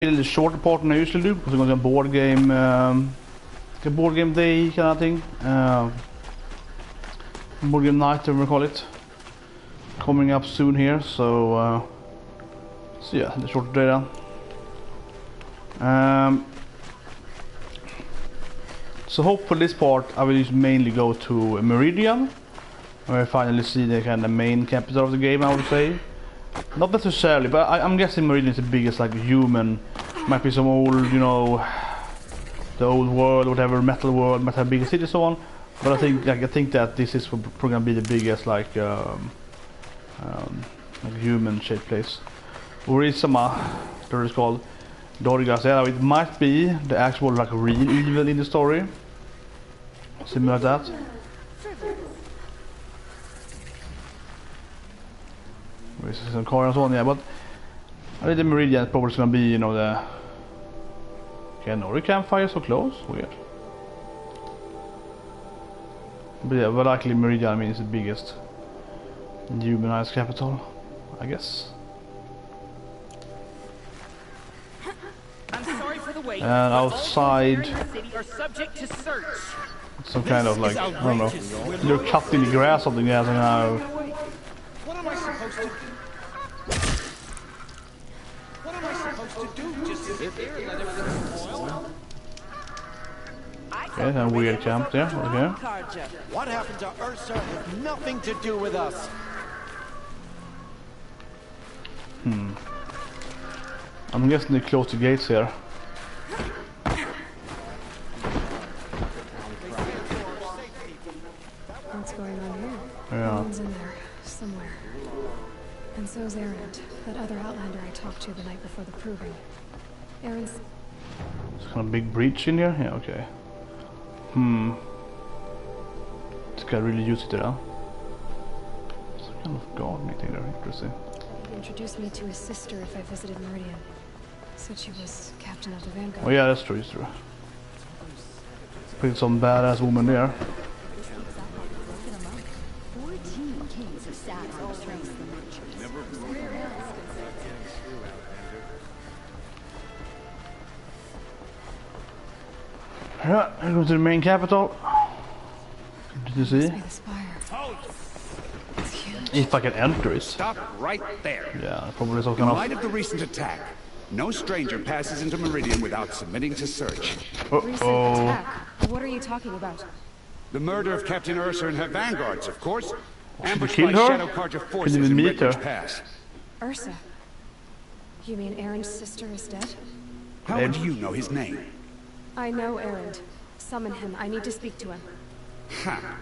a little shorter part than I usually do because we're going to board game, a board game day kind of thing, board game night, whatever we call it, coming up soon here. So yeah, the shorter day then. So hopefully this part I will just mainly go to Myrmonden, where I finally see the kind of main capital of the game, I would say. Not necessarily, but I'm guessing Myrmonden is the biggest, like, human. Might be some old, you know, the old world, whatever, metal world, might have a bigger city, so on. But I think that this is probably gonna be the biggest, like human-shaped place. Urisama, that is called. Dorgas, yeah, it might be the actual, like, real evil in the story. Similar like that. This is some car and so on, yeah, but I think the Meridian is probably gonna be, you know, the... Okay, no, the campfire so close, weird. But yeah, but likely Meridian, I mean, is the biggest humanized capital, I guess. And outside, some kind of, like, I don't know, you're cut in the grass or something, yeah, so now. What am I supposed to do? What am I supposed to do? Just sit there and let everything spoil? Okay, and weird camp there, okay. What happened to Ursa has nothing to do with us. I'm guessing they close the gates here. What's going on here? Yeah. Someone's in there, somewhere. And so's Erend, that other outlander I talked to the night before the proving. Erend's... It's kind of big breach in here? Yeah, okay. This guy really used it there. Some kind of gardening thing there, interesting. He introduced me to his sister if I visited Meridian. Said she was captain of the Vanguard. Oh yeah, that's true, it's true. Pretty some badass woman there. Yeah, here goes to the main capital. Did you see? If I can enter it. Stop right there. Yeah, probably some In kind light of the recent attack, no stranger passes into Meridian without submitting to search. Recent attack? What are you talking about? The murder of Captain Ursa and her vanguards, of course. Ambushed kill by her? Shadow Carja forces Couldn't even in meet her. Redbridge Pass. Ursa? You mean Erend's sister is dead? How do you know his name? I know Erend. Summon him. I need to speak to him. Ha!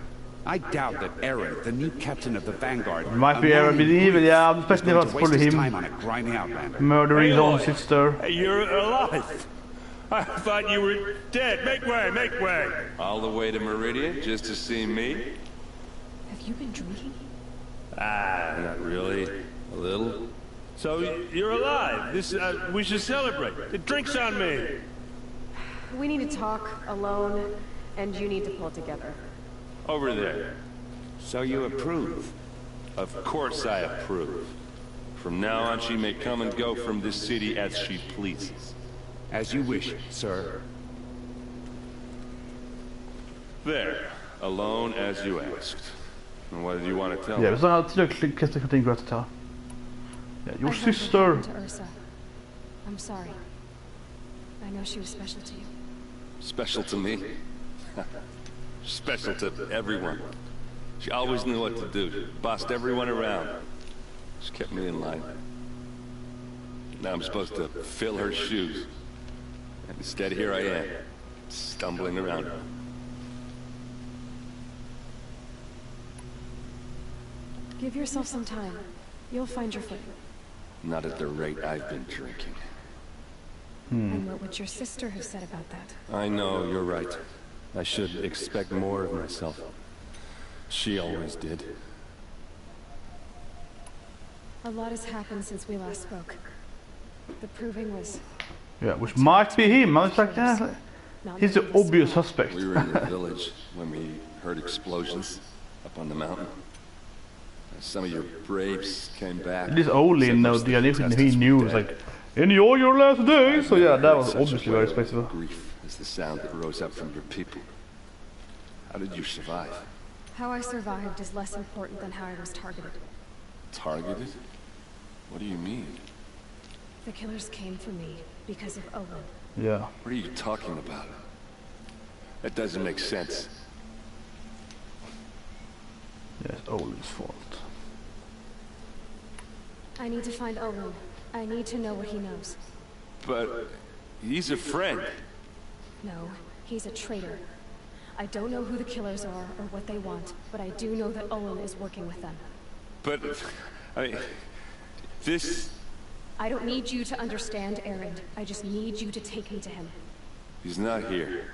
I doubt that Erend, the new captain of the Vanguard, Might be Erend being evil, yeah, I'm is especially going not to waste for his him time on a grimy outlander. murdering his own sister. Hey, you're alive. I thought you were dead. Make way, make way. All the way to Meridian just to see me? Have you been drinking? Not really. A little. So you're alive. This we should celebrate. The drink's on me. We need to talk alone, and you need to pull together. Over there. So you approve? Of course I approve. From now on, she may come and go from this city as she pleases. As you wish, sir. There. Alone as you asked. And what did you want to tell Yeah, me? vi ska alltid kasta någonting gott att ta. Yeah, your sister. To Ursa. I'm sorry. I know she was special to you. Special to me? Special to everyone. She always knew what to do. Bossed everyone around. She kept me in line. Now I'm supposed to fill her shoes. And instead here I am, stumbling around. Give yourself some time. You'll find your footing. Not at the rate I've been drinking. And what would your sister have said about that? I know, you're right. I should expect more of myself. She always did. A lot has happened since we last spoke. The proving was... Yeah, which might be him. I was like, yeah, he's the obvious suspect. We were in the village when we heard explosions up on the mountain. Some of your braves came back. This Olin, no, he knew, it's like, Enjoy your last day. So yeah, that was obviously very specific. Grief is the sound that rose up from your people. How did you survive? How I survived is less important than how I was targeted. Targeted? What do you mean? The killers came for me because of Owen. Yeah. What are you talking about? That doesn't make sense. Yes, Owen's fault. I need to find Owen. I need to know what he knows. But he's a friend. No, he's a traitor. I don't know who the killers are or what they want, but I do know that Owen is working with them. But, I mean, this... I don't need you to understand, Erend. I just need you to take me to him. He's not here.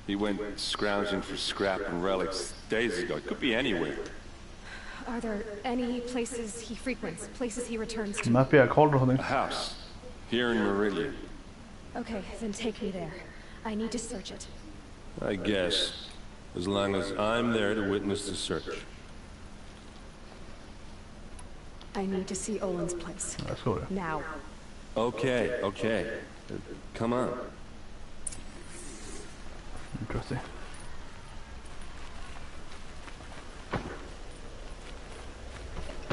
He went scrounging for scrap and relics days ago. It could be anywhere. Are there any places he frequents, places he returns to? Might be a call or something. A house. Here in Meridian. Okay, then take me there. I need to search it. I guess. As long as I'm there to witness the search. I need to see Owen's place. Let's go there. Now. Okay, okay. Come on. Interesting.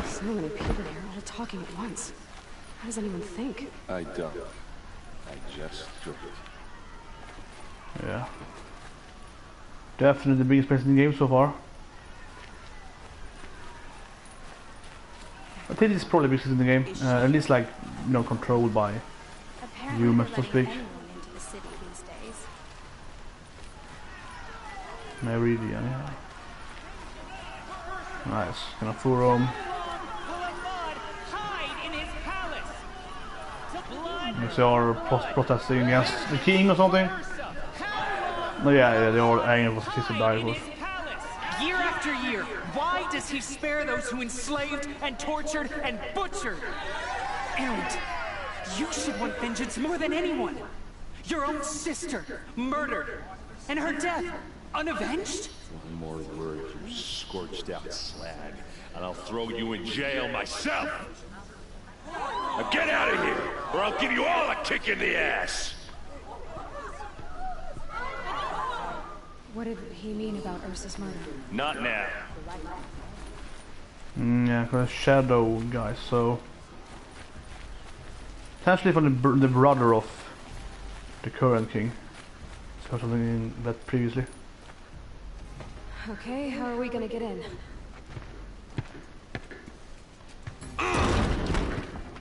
So many people here, all talking at once. How does anyone think? I don't. I just drink. Yeah. Definitely the biggest place in the game so far. I think it's probably the biggest in the game. At least like, you know, controlled by humans, so to speak. Meridian, yeah. Nice. Gonna full roam. They are protesting against the king or something. No, yeah, they are angry for his die, of course. Year after year, why does he spare those who enslaved and tortured and butchered? Erend, you should want vengeance more than anyone. Your own sister, murdered, and her death, unavenged? One more word, you scorched out slag, and I'll throw you in jail myself! Now get out of here, or I'll give you all a kick in the ass! What did he mean about Ursa's murder? Not now. Yeah, because Shadow guy, so... Potentially from the brother of the current king. So something in that previously. Okay, how are we gonna get in?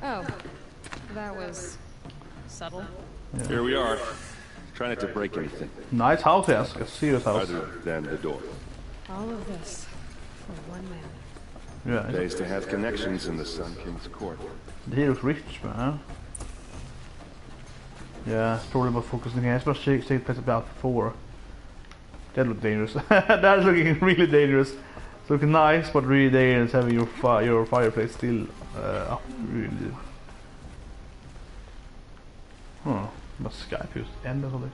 Oh, that was subtle. Yeah. Here we are. Try not to break anything. Nice house, yes. A serious house. Other than the door. All of this for one man. Yeah, Pays to have connections in the Sun King's court. he looks rich, man. Yeah, it's probably about focusing here. Especially take place about 4. That looks dangerous. That's looking really dangerous. It's looking nice, but really dangerous having your fireplace still up. Really. Huh. But Skype just end or something.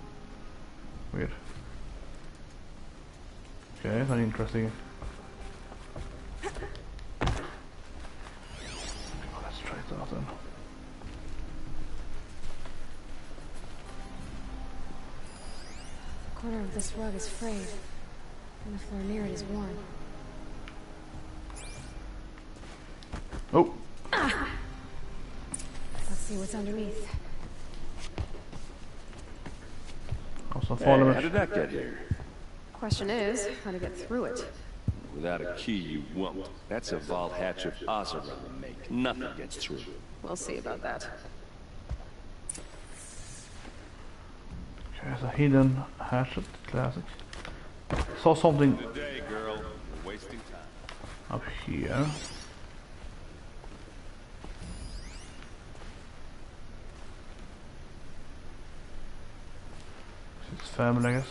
Weird. Okay, that's interesting. Oh, let's try it out then. The corner of this rug is frayed, and the floor near it is worn. Oh! Let's see what's underneath. Also Hey, follow how did that get here? Question is, how to get through it. Without a key, you won't. That's a vault hatch of Ozra will make. Nothing gets through. We'll see about that. Okay, there's a hidden hatchet, classic. Saw something Good day, girl. We're wasting time. up here. It's family, I guess.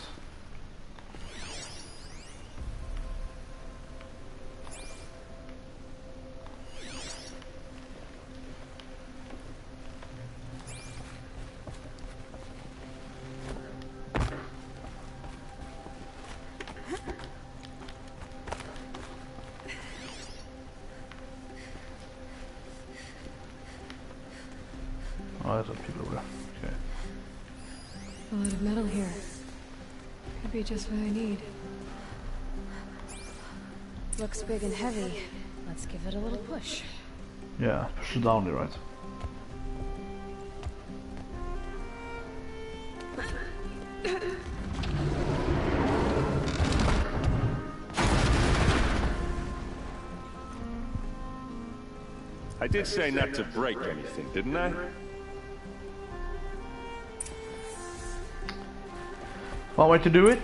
Oh, there's some people over there. Okay. A lot of metal here. Could be just what I need. Looks big and heavy. Let's give it a little push. Yeah, push it down there, right? I did say not to break anything, didn't I? One way to do it.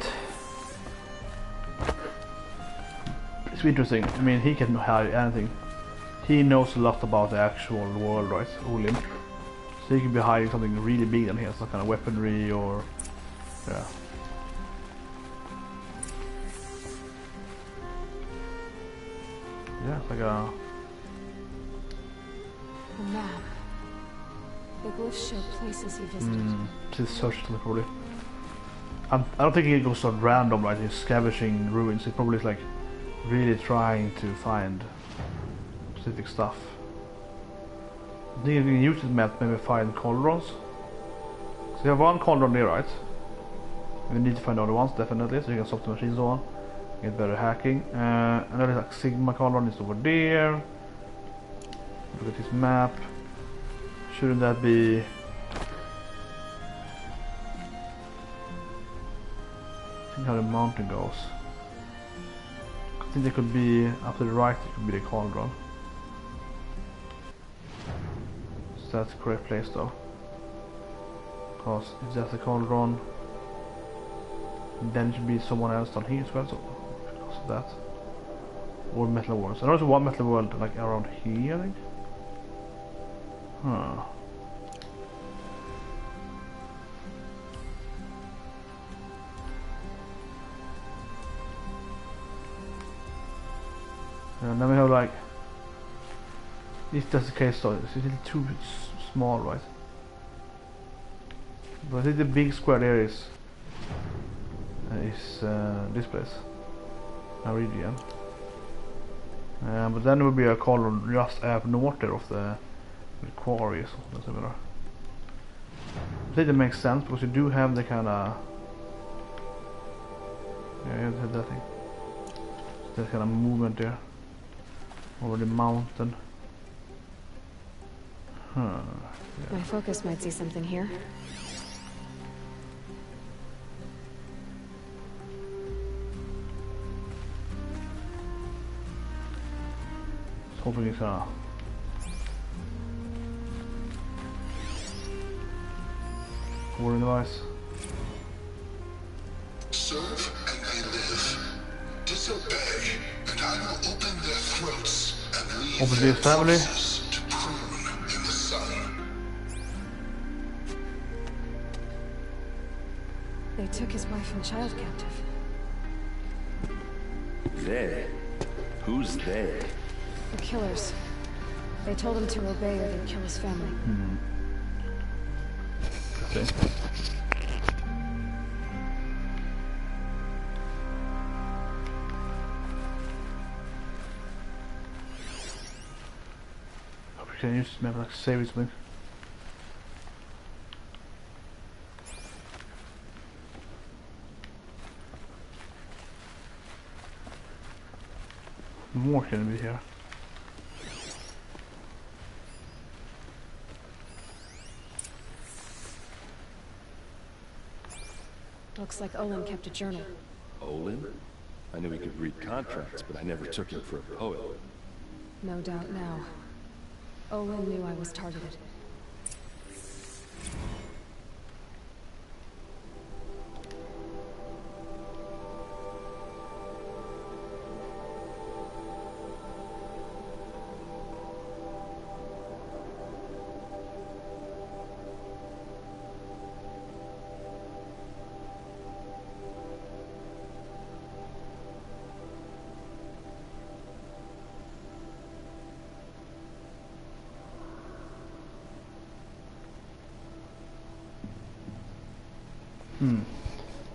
It's interesting. I mean, he can hide anything. He knows a lot about the actual world, right? Olin. So he could be hiding something really big in here, some kind of weaponry or... yeah. Yeah, it's like a... A map. The glyphs show places he visited. Just search it probably. I don't think he goes on random, like he's scavenging ruins. He probably is like really trying to find specific stuff. I think you can use this map to maybe find cauldrons. So you have one cauldron there, right? We need to find other ones definitely, so you can stop the machines on. Get better hacking. And then like Sigma cauldron is over there. Look at this map. Shouldn't that be... I think how the mountain goes. I think there could be, up to the right, it could be the cauldron. So that's the correct place though. Because if that's the cauldron, then it should be someone else down here as well, so because of that. Or metal worlds. I know there's one metal world like around here, I think. Huh. And then we have like, if that's the case though, it's a little too small, right? But I think the big square there is this place, Meridian. But then there will be a cauldron just up north there of the quarry, so that's similar. I think that makes sense because you do have the kind of, yeah, you have that thing, that kind of movement there over the mountain. Huh. Yeah. My focus might see something here. Hoping it's a warning device. Serve and they live. Disobey, and I will open their throats and leave Open their this family. corpses to prune in the sun. They took his wife and child captive. They? Who's they? The killers. They told him to obey or they'd kill his family. Okay. Hope we can use this map like save it something. More can be here. Looks like Olin kept a journal. Olin? I knew he could read contracts, but I never took him for a poet. No doubt now. Olin knew I was targeted.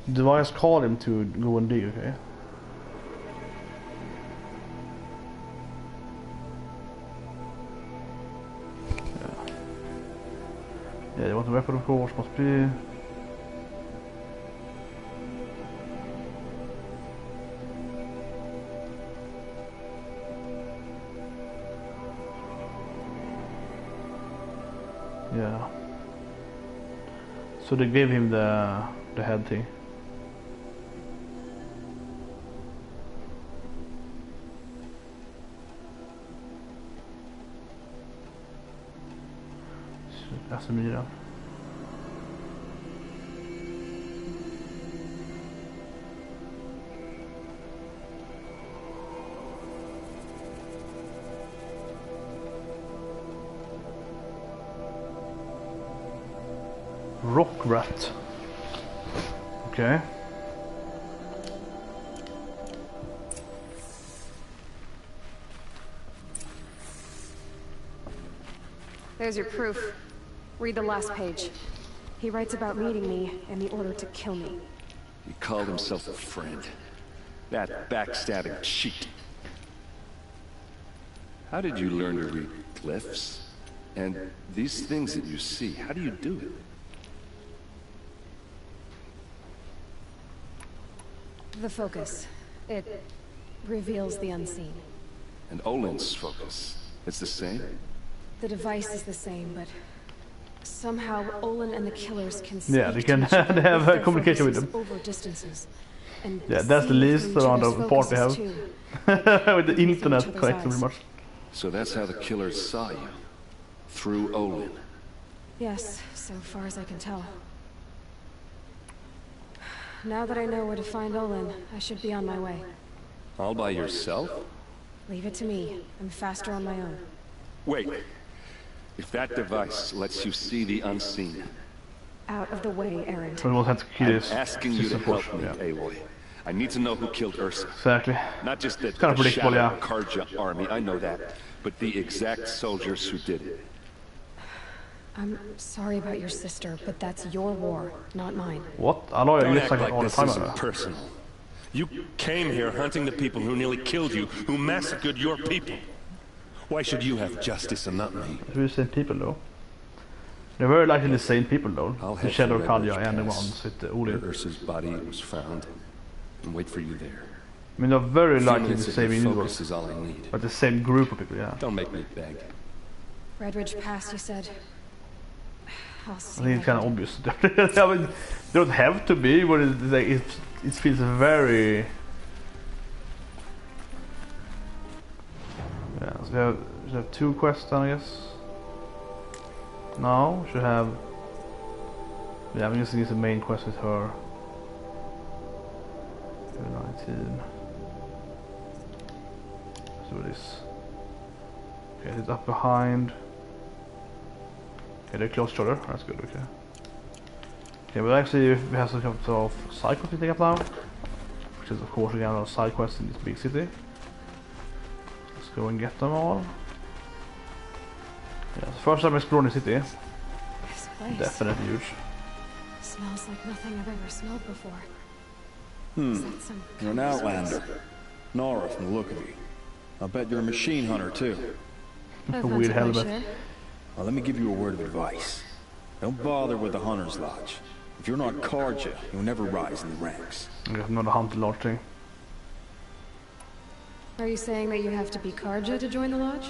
The device called him to go and dig, okay? Yeah. Yeah, you want the weapon, of course, must be. Yeah. So they gave him the head thing. That's a Myra. Rock rat. Okay. There's your proof. Read the last page. He writes about meeting me and the order to kill me. He called himself a friend. That backstabbing cheat. How did you learn to read glyphs? And these things that you see, how do you do it? The focus. It reveals the unseen. And Olin's focus, it's the same? The device is the same, but somehow Olin and the killers can speak Yeah, they can to each other have their communication with focuses them. over distances. And Yeah, that's the see least through each amount other's of part we have. focuses too. With the Through internet each other's connection eyes. pretty much. So that's how the killers saw you? Through Olin? Yes, so far as I can tell. Now that I know where to find Olin, I should be on my way. All by yourself? Leave it to me. I'm faster on my own. Wait. If that device lets you see the unseen, Out of the way, Erend. But we'll have to kill I'm this. asking you to system help first, me, yeah. Aloy. I need to know who killed Ursa. Exactly. Not just the, kind of the predictable, Shadow yeah. Karja army, I know that. But the exact soldiers who did it. I'm sorry about your sister, but that's your war, not mine. What? I know you Don't use act like like all the this time. isn't personal. You came here hunting the people who nearly killed you, who massacred your people. Why should you have justice and not me? Who is the same people though? They're very likely the same people though. I'll The head Shadow for Kalja Redbridge and the Pass, ones with the where Olin. Ursa's body was found, and wait for you there. I mean, they're very A few likely the minutes of same your individuals. focus is all I need. But the same group of people, yeah. Don't make me beg. Redbridge Pass, you said? I'll see. I think it's what kind I of can obvious. I mean, they don't have to be, but it's like, it feels very... Yeah, so we have two quests then, I guess. No, we should have... Yeah, I'm guessing it's the main quest with her. 19. Let's do this. Okay, it's up behind. Okay, they're close to each other. That's good, okay. Okay, but actually we have some kind of side quest to take up now. Which is of course again a side quest in this big city. Let's go and get them all. Yeah, so first time exploring the city. This place Definitely huge. smells like nothing I've ever smelled before. Is that some You're an kind of outlander. spice? Nora from the look of you. I'll bet you're a machine hunter too. I've A weird hunted my helmet. share. Well, let me give you a word of advice. Don't bother with the Hunter's Lodge. If you're not Karja, you'll never rise in the ranks. We have another hunted lodge thing. Are you saying that you have to be Karja to join the lodge?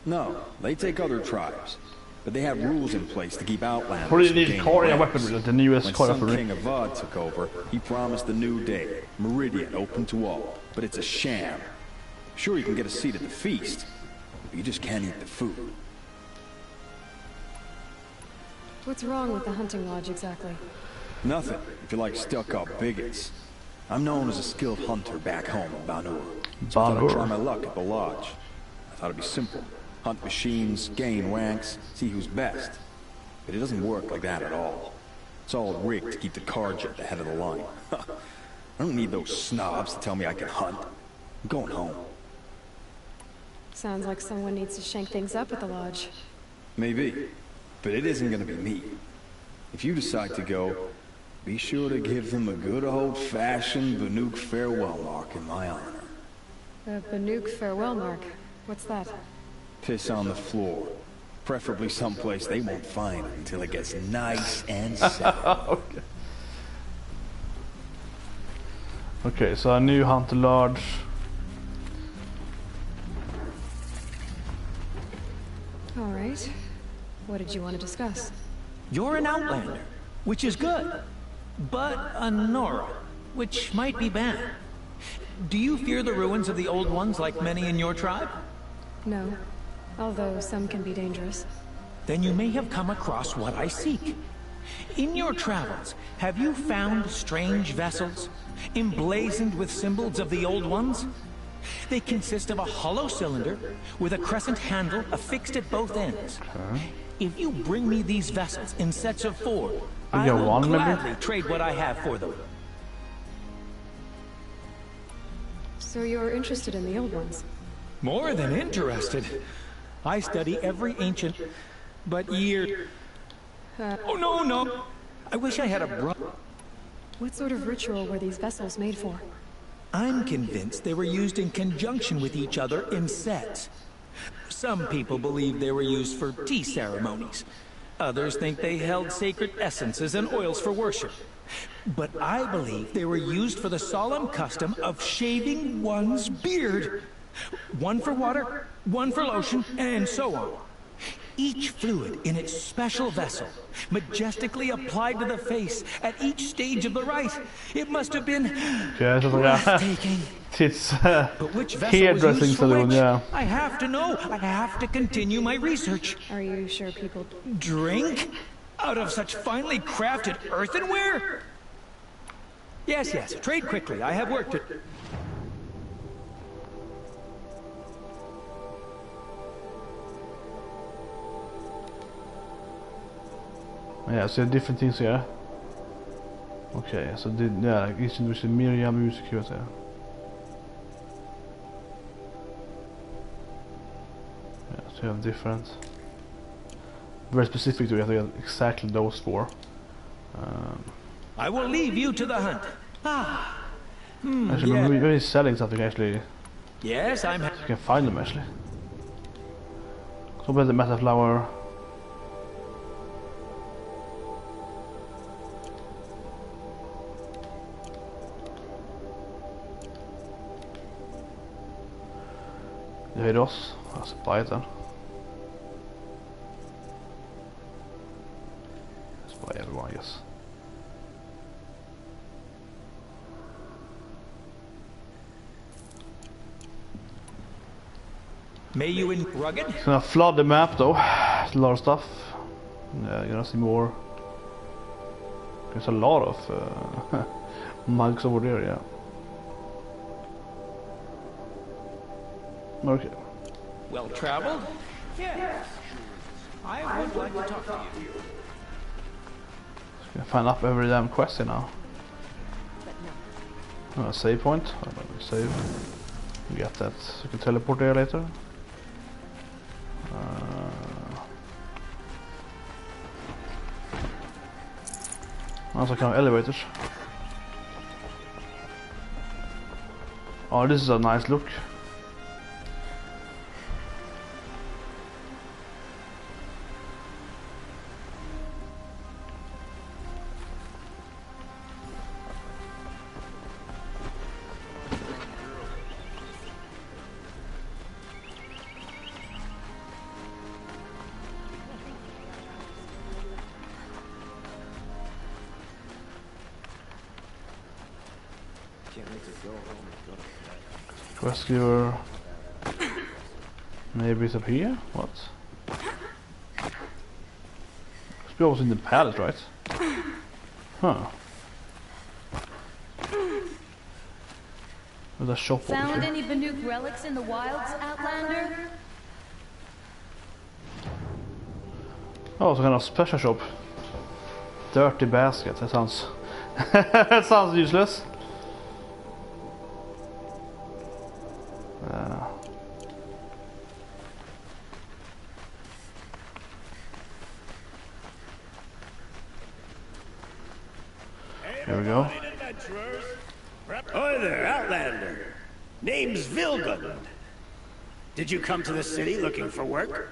No, they take other tribes. But they have rules in place to keep outlanders Probably from need gaining Korea ranks. weaponry, the newest When Korea Sun weaponry. King Avad took over, he promised a new day, Meridian open to all. But it's a sham. Sure, you can get a seat at the feast, but you just can't eat the food. What's wrong with the hunting lodge exactly? Nothing, if you like stuck-up bigots. I'm known as a skilled hunter back home in Banur. So I thought I'd try my luck at the lodge. I thought it'd be simple. Hunt machines, gain ranks, see who's best. But it doesn't work like that at all. It's all rigged to keep the Karja at the head of the line. I don't need those snobs to tell me I can hunt. I'm going home. Sounds like someone needs to shank things up at the lodge. Maybe. But it isn't gonna be me. If you decide to go, be sure to give them a good old-fashioned Banuk farewell mark in my honor. The Banuk farewell mark. What's that? Piss on the floor. Preferably someplace they won't find until it gets nice and settled. Okay, so a new Hunter Lodge. All right. What did you want to discuss? You're an outlander, which is good. But a Nora, which might be bad. Do you fear the ruins of the old ones like many in your tribe? No. Although some can be dangerous. Then you may have come across what I seek. In your travels, have you found strange vessels, emblazoned with symbols of the old ones? They consist of a hollow cylinder with a crescent handle affixed at both ends. If you bring me these vessels in sets of 4, I will gladly trade what I have for them. So you're interested in the old ones? More than interested. I study every ancient, but year... oh, no. I wish I had a brother. What sort of ritual were these vessels made for? I'm convinced they were used in conjunction with each other in sets. Some people believe they were used for tea ceremonies. Others think they held sacred essences and oils for worship. But I believe they were used for the solemn custom of shaving one's beard. One for water, one for lotion, and so on. Each fluid in its special vessel, majestically applied to the face at each stage of the rite. It must have been breathtaking. It's but which hairdressing salon, yeah. I have to know. I have to continue my research. Are you sure people drink out of such finely crafted earthenware? Yes. Trade quickly. I have work to... Yeah, so different things here. Okay, so each individual Miriam music here. Yeah, so you have different, very specific to get exactly those 4. I will leave you to the hunt. Actually, yeah. Maybe he's selling something actually. Yes, I'm. So you can find them actually. So about the meta flower. Det höjde oss. Alltså bajten. Let's buy everyone, yes. May you in rugged? It's gonna flood the map though. It's a lot of stuff. Yeah, you're gonna see more. There's a lot of mugs over there, yeah. Okay. Well traveled? Yes. I would like to talk to you. Ska jag find up every damn question now? Save point. Save. You get that. So you can teleport there later. Also kind of elevators. Oh, this is a nice look. Rescuer. Maybe it's up here? What? It was in the palace, right? Huh. There's a shop over here. Found any Banuk relics in the wilds, Outlander? Oh, some kind of special shop. Dirty basket. That sounds... that sounds useless. Here we go. Hi there, Outlander. Name's Vilgund. Did you come to the city looking for work?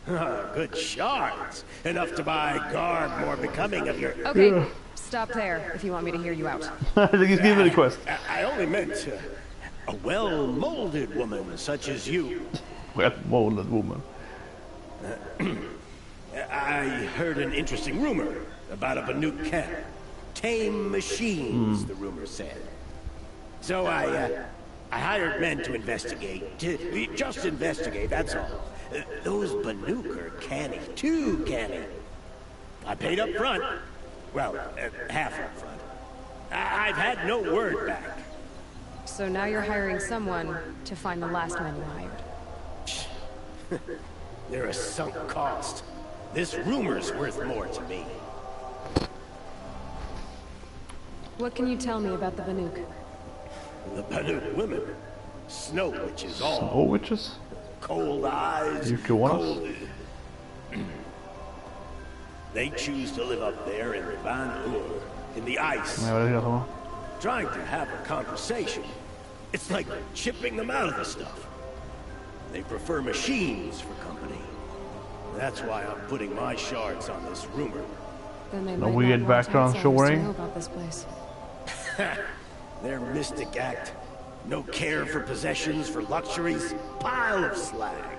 Good shards. Enough to buy garb more becoming of your... Okay, stop there if you want me to hear you out. He's giving me the quest. I only meant a well-molded woman such as you. Well-molded woman. I heard an interesting rumor about a Banuk camp. Tame machines, the rumor said. So I hired men to investigate. Just investigate, that's all. Those Banuk are canny, too canny. I paid up front. Well, half up front. I've had no word back. So now you're hiring someone to find the last man you hired. They're a sunk cost. This rumor's worth more to me. What can you tell me about the Banuk? The Banuk women. Snow witches all. Snow witches? Cold eyes. You want us? They choose to live up there in Van Ur, in the ice. Trying to have a conversation. It's like shipping them out of the stuff. They prefer machines for company. That's why I'm putting my shards on this rumor. Then they a weird background showing. About this place. Their mystic act. No care for possessions, for luxuries. Pile of slag.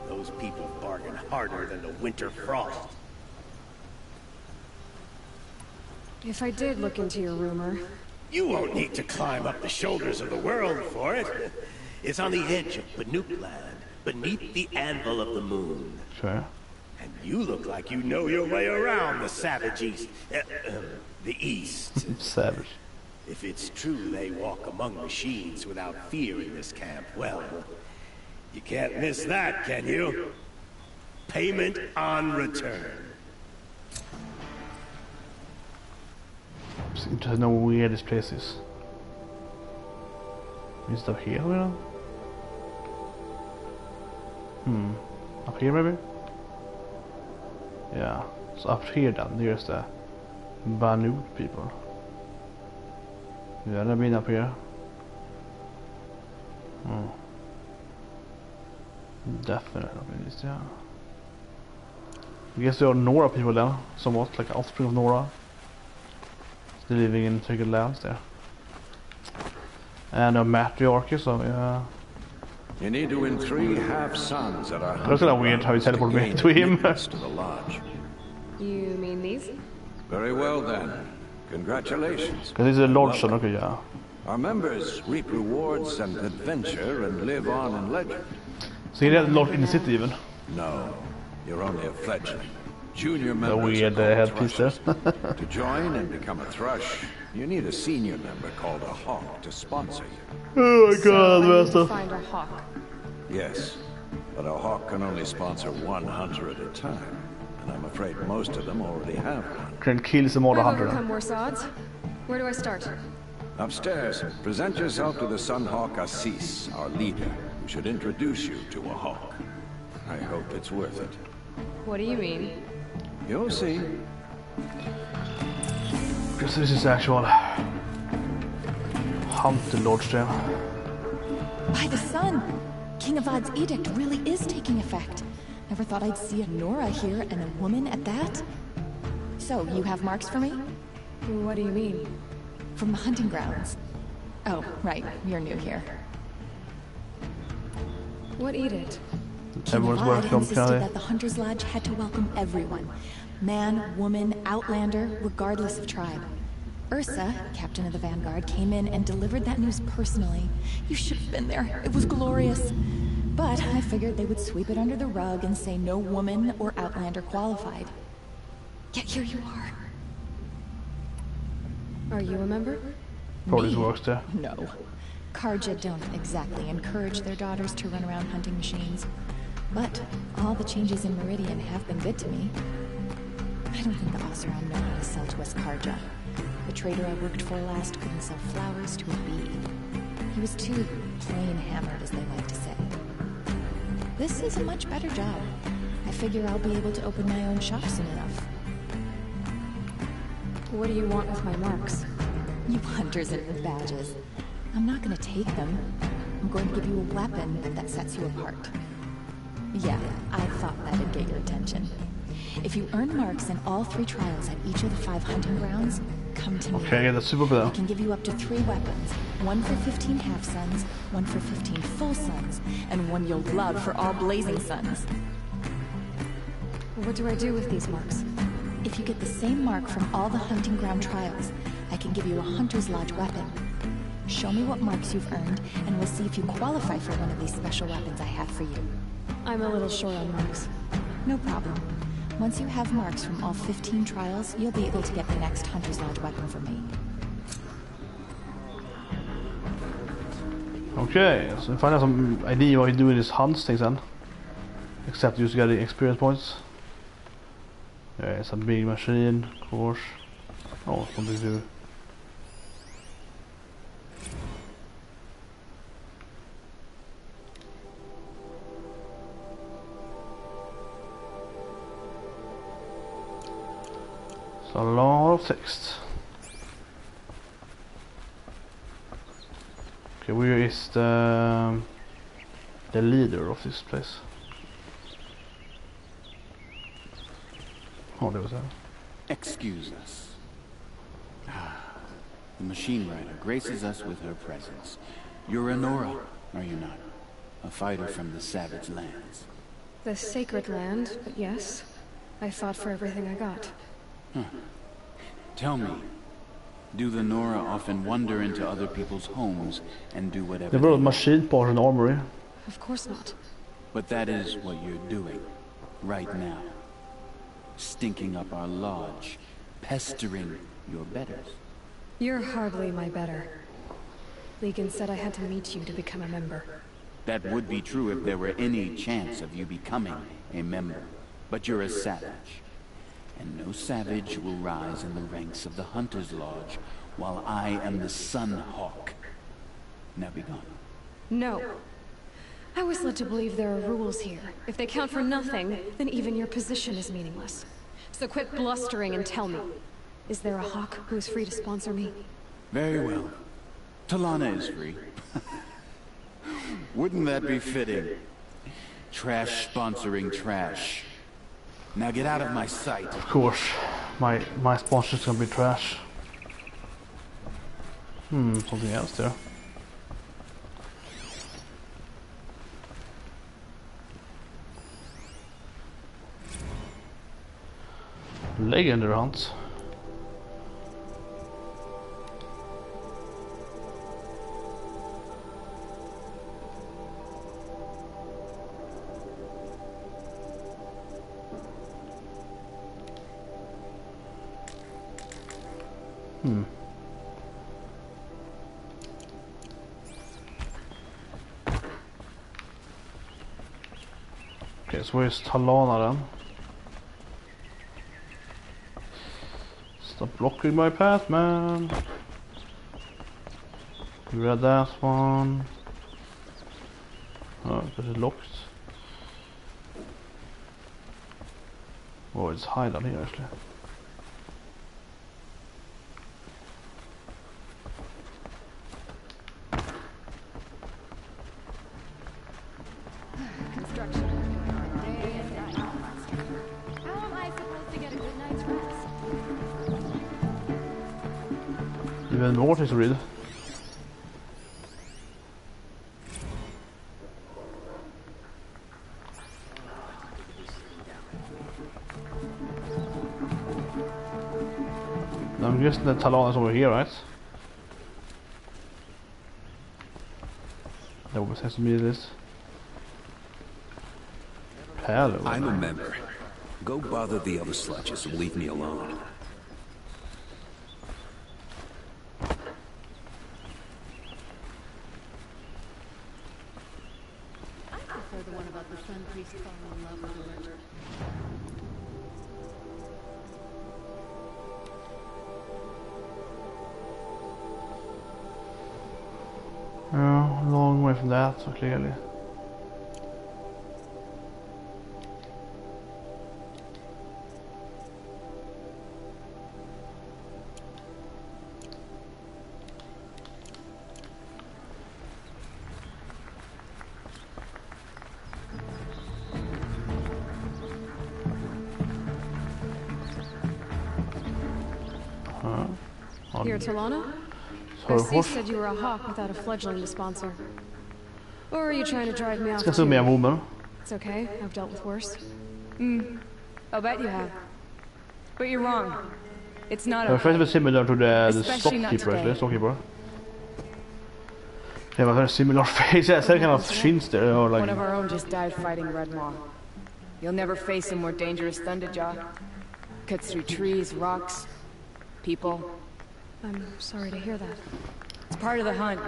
Those people bargain harder than the winter frost. If I did look into your rumor... You won't need to climb up the shoulders of the world for it. It's on the edge of Banuk land, beneath the anvil of the moon. Sure. And you look like you know your way around the savage east. The east. Savage. If it's true they walk among machines without fear in this camp, well, you can't miss that, can you? Payment on return. Seems to know how weird this place is. Is it up here, you know? Up here maybe? Yeah, so up here then, there's the Banuk people. Yeah, they've been up here. Definitely up in this, yeah. I guess there are Nora people there, somewhat like an offspring of Nora. They're living in sacred lands there. And a matriarch, so yeah. You need to win 3 half-suns at our That's kind of weird how he teleported me to him. To the lodge. You mean these? Very well then. Congratulations. Because he's a lord son, okay, yeah. Our members reap rewards and adventure and live on in legend. So you're not lord in the city even? No, you're only a fledgling. Junior members the weird headpiece there. To join and become a thrush, you need a senior member called a hawk to sponsor you. Oh my god, Master. Find a hawk. Yes, but a hawk can only sponsor 1 hunter at a time. And I'm afraid most of them already have one. Can kill some more hunter. Overcome worse odds. Where do I start? Upstairs. Present yourself to the Sunhawk Assis, our leader, who should introduce you to a hawk. I hope it's worth it. What do you mean? You'll see. Because this is actual hunter lordship. By the sun! King Avad's edict really is taking effect. Never thought I'd see a Nora here, and a woman at that. So, you have marks for me? What do you mean? From the hunting grounds. Oh, right, you're new here. What edict? King Avad insisted that the Hunter's Lodge had to welcome everyone. Man, woman, outlander, regardless of tribe. Ursa, captain of the Vanguard, came in and delivered that news personally. You should have been there. It was glorious. But I figured they would sweep it under the rug and say no woman or outlander qualified. Yet here you are. Are you a member? Probably works there. No. Karja don't exactly encourage their daughters to run around hunting machines. But all the changes in Meridian have been good to me. I don't think the Oseram know how to sell to us Karja. The trader I worked for last couldn't sell flowers to a bee. He was too plain hammered, as they like to say. This is a much better job. I figure I'll be able to open my own shop soon enough. What do you want with my marks? You hunters and your badges. I'm not going to take them. I'm going to give you a weapon that sets you apart. Yeah, I thought that'd get your attention. If you earn marks in all 3 trials at each of the 5 hunting grounds, come to me. Okay, that's super bra. I can give you up to 3 weapons. 1 for 15 half-suns, 1 for 15 full suns, and 1 you'll love for all blazing suns. What do I do with these marks? If you get the same mark from all the hunting ground trials, I can give you a Hunter's Lodge weapon. Show me what marks you've earned, and we'll see if you qualify for one of these special weapons I have for you. I'm a little short on marks. No problem. Once you have marks from all 15 trials, you'll be able to get the next Hunter's Lodge weapon from me. Okay, so if I have some idea what you do with these hunts things then. Except just getting experience points. Yeah, it's a big machine, of course. Oh, something to do. So a lot of text. Okay, where is the leader of this place? Oh, there was that. Excuse us. The machine rider graces us with her presence. You're Nora, are you not? A fighter from the Savage Lands. The Sacred Land, but yes. I fought for everything I got. Huh. Tell me, do the Nora often wander into other people's homes and do whatever they brought a machine part in the armory. Of course not. But that is what you're doing, right now. Stinking up our lodge, pestering your betters. You're hardly my better. Legan said I had to meet you to become a member. That would be true if there were any chance of you becoming a member. But you're a savage. And no savage will rise in the ranks of the Hunter's Lodge while I am the Sun Hawk. Now be gone. No. I was led to believe there are rules here. If they count for nothing, then even your position is meaningless. So quit blustering and tell me. Is there a hawk who is free to sponsor me? Very well. Talana is free. Wouldn't that be fitting? Trash sponsoring trash. Now get out of my sight. Of course. My sponsor's gonna be trash. Something else there. Legendary hunt. Okay, so where's Talana then? Stop blocking my path, man. You read that one. Oh, because it's locked. Oh, it's high down here actually. Even more things to read. I'm guessing the Talon is over here, right? That always has to be this. Hello. I'm a member. Go bother the other sludges and leave me alone. The one about the Sun Priest falling in love with the merchant. Yeah, a long way from that, so clearly. Here, Talana? Sorry, Garcia said you were a hawk without a fledgling to sponsor. Or are you trying to drive me off Ska se mer woman. It's okay, I've dealt with worse. I'll bet you have. But you're wrong. It's not First okay. of all, similar to the Especially not stockkeeper, today. actually. Stockkeeper. They have a very similar face. Yeah, some kind of shins there, or like. One of our own just died fighting Red Maw. You'll never face a more dangerous Thunderjaw. Cuts through trees, rocks, people. I'm sorry to hear that. It's part of the hunt.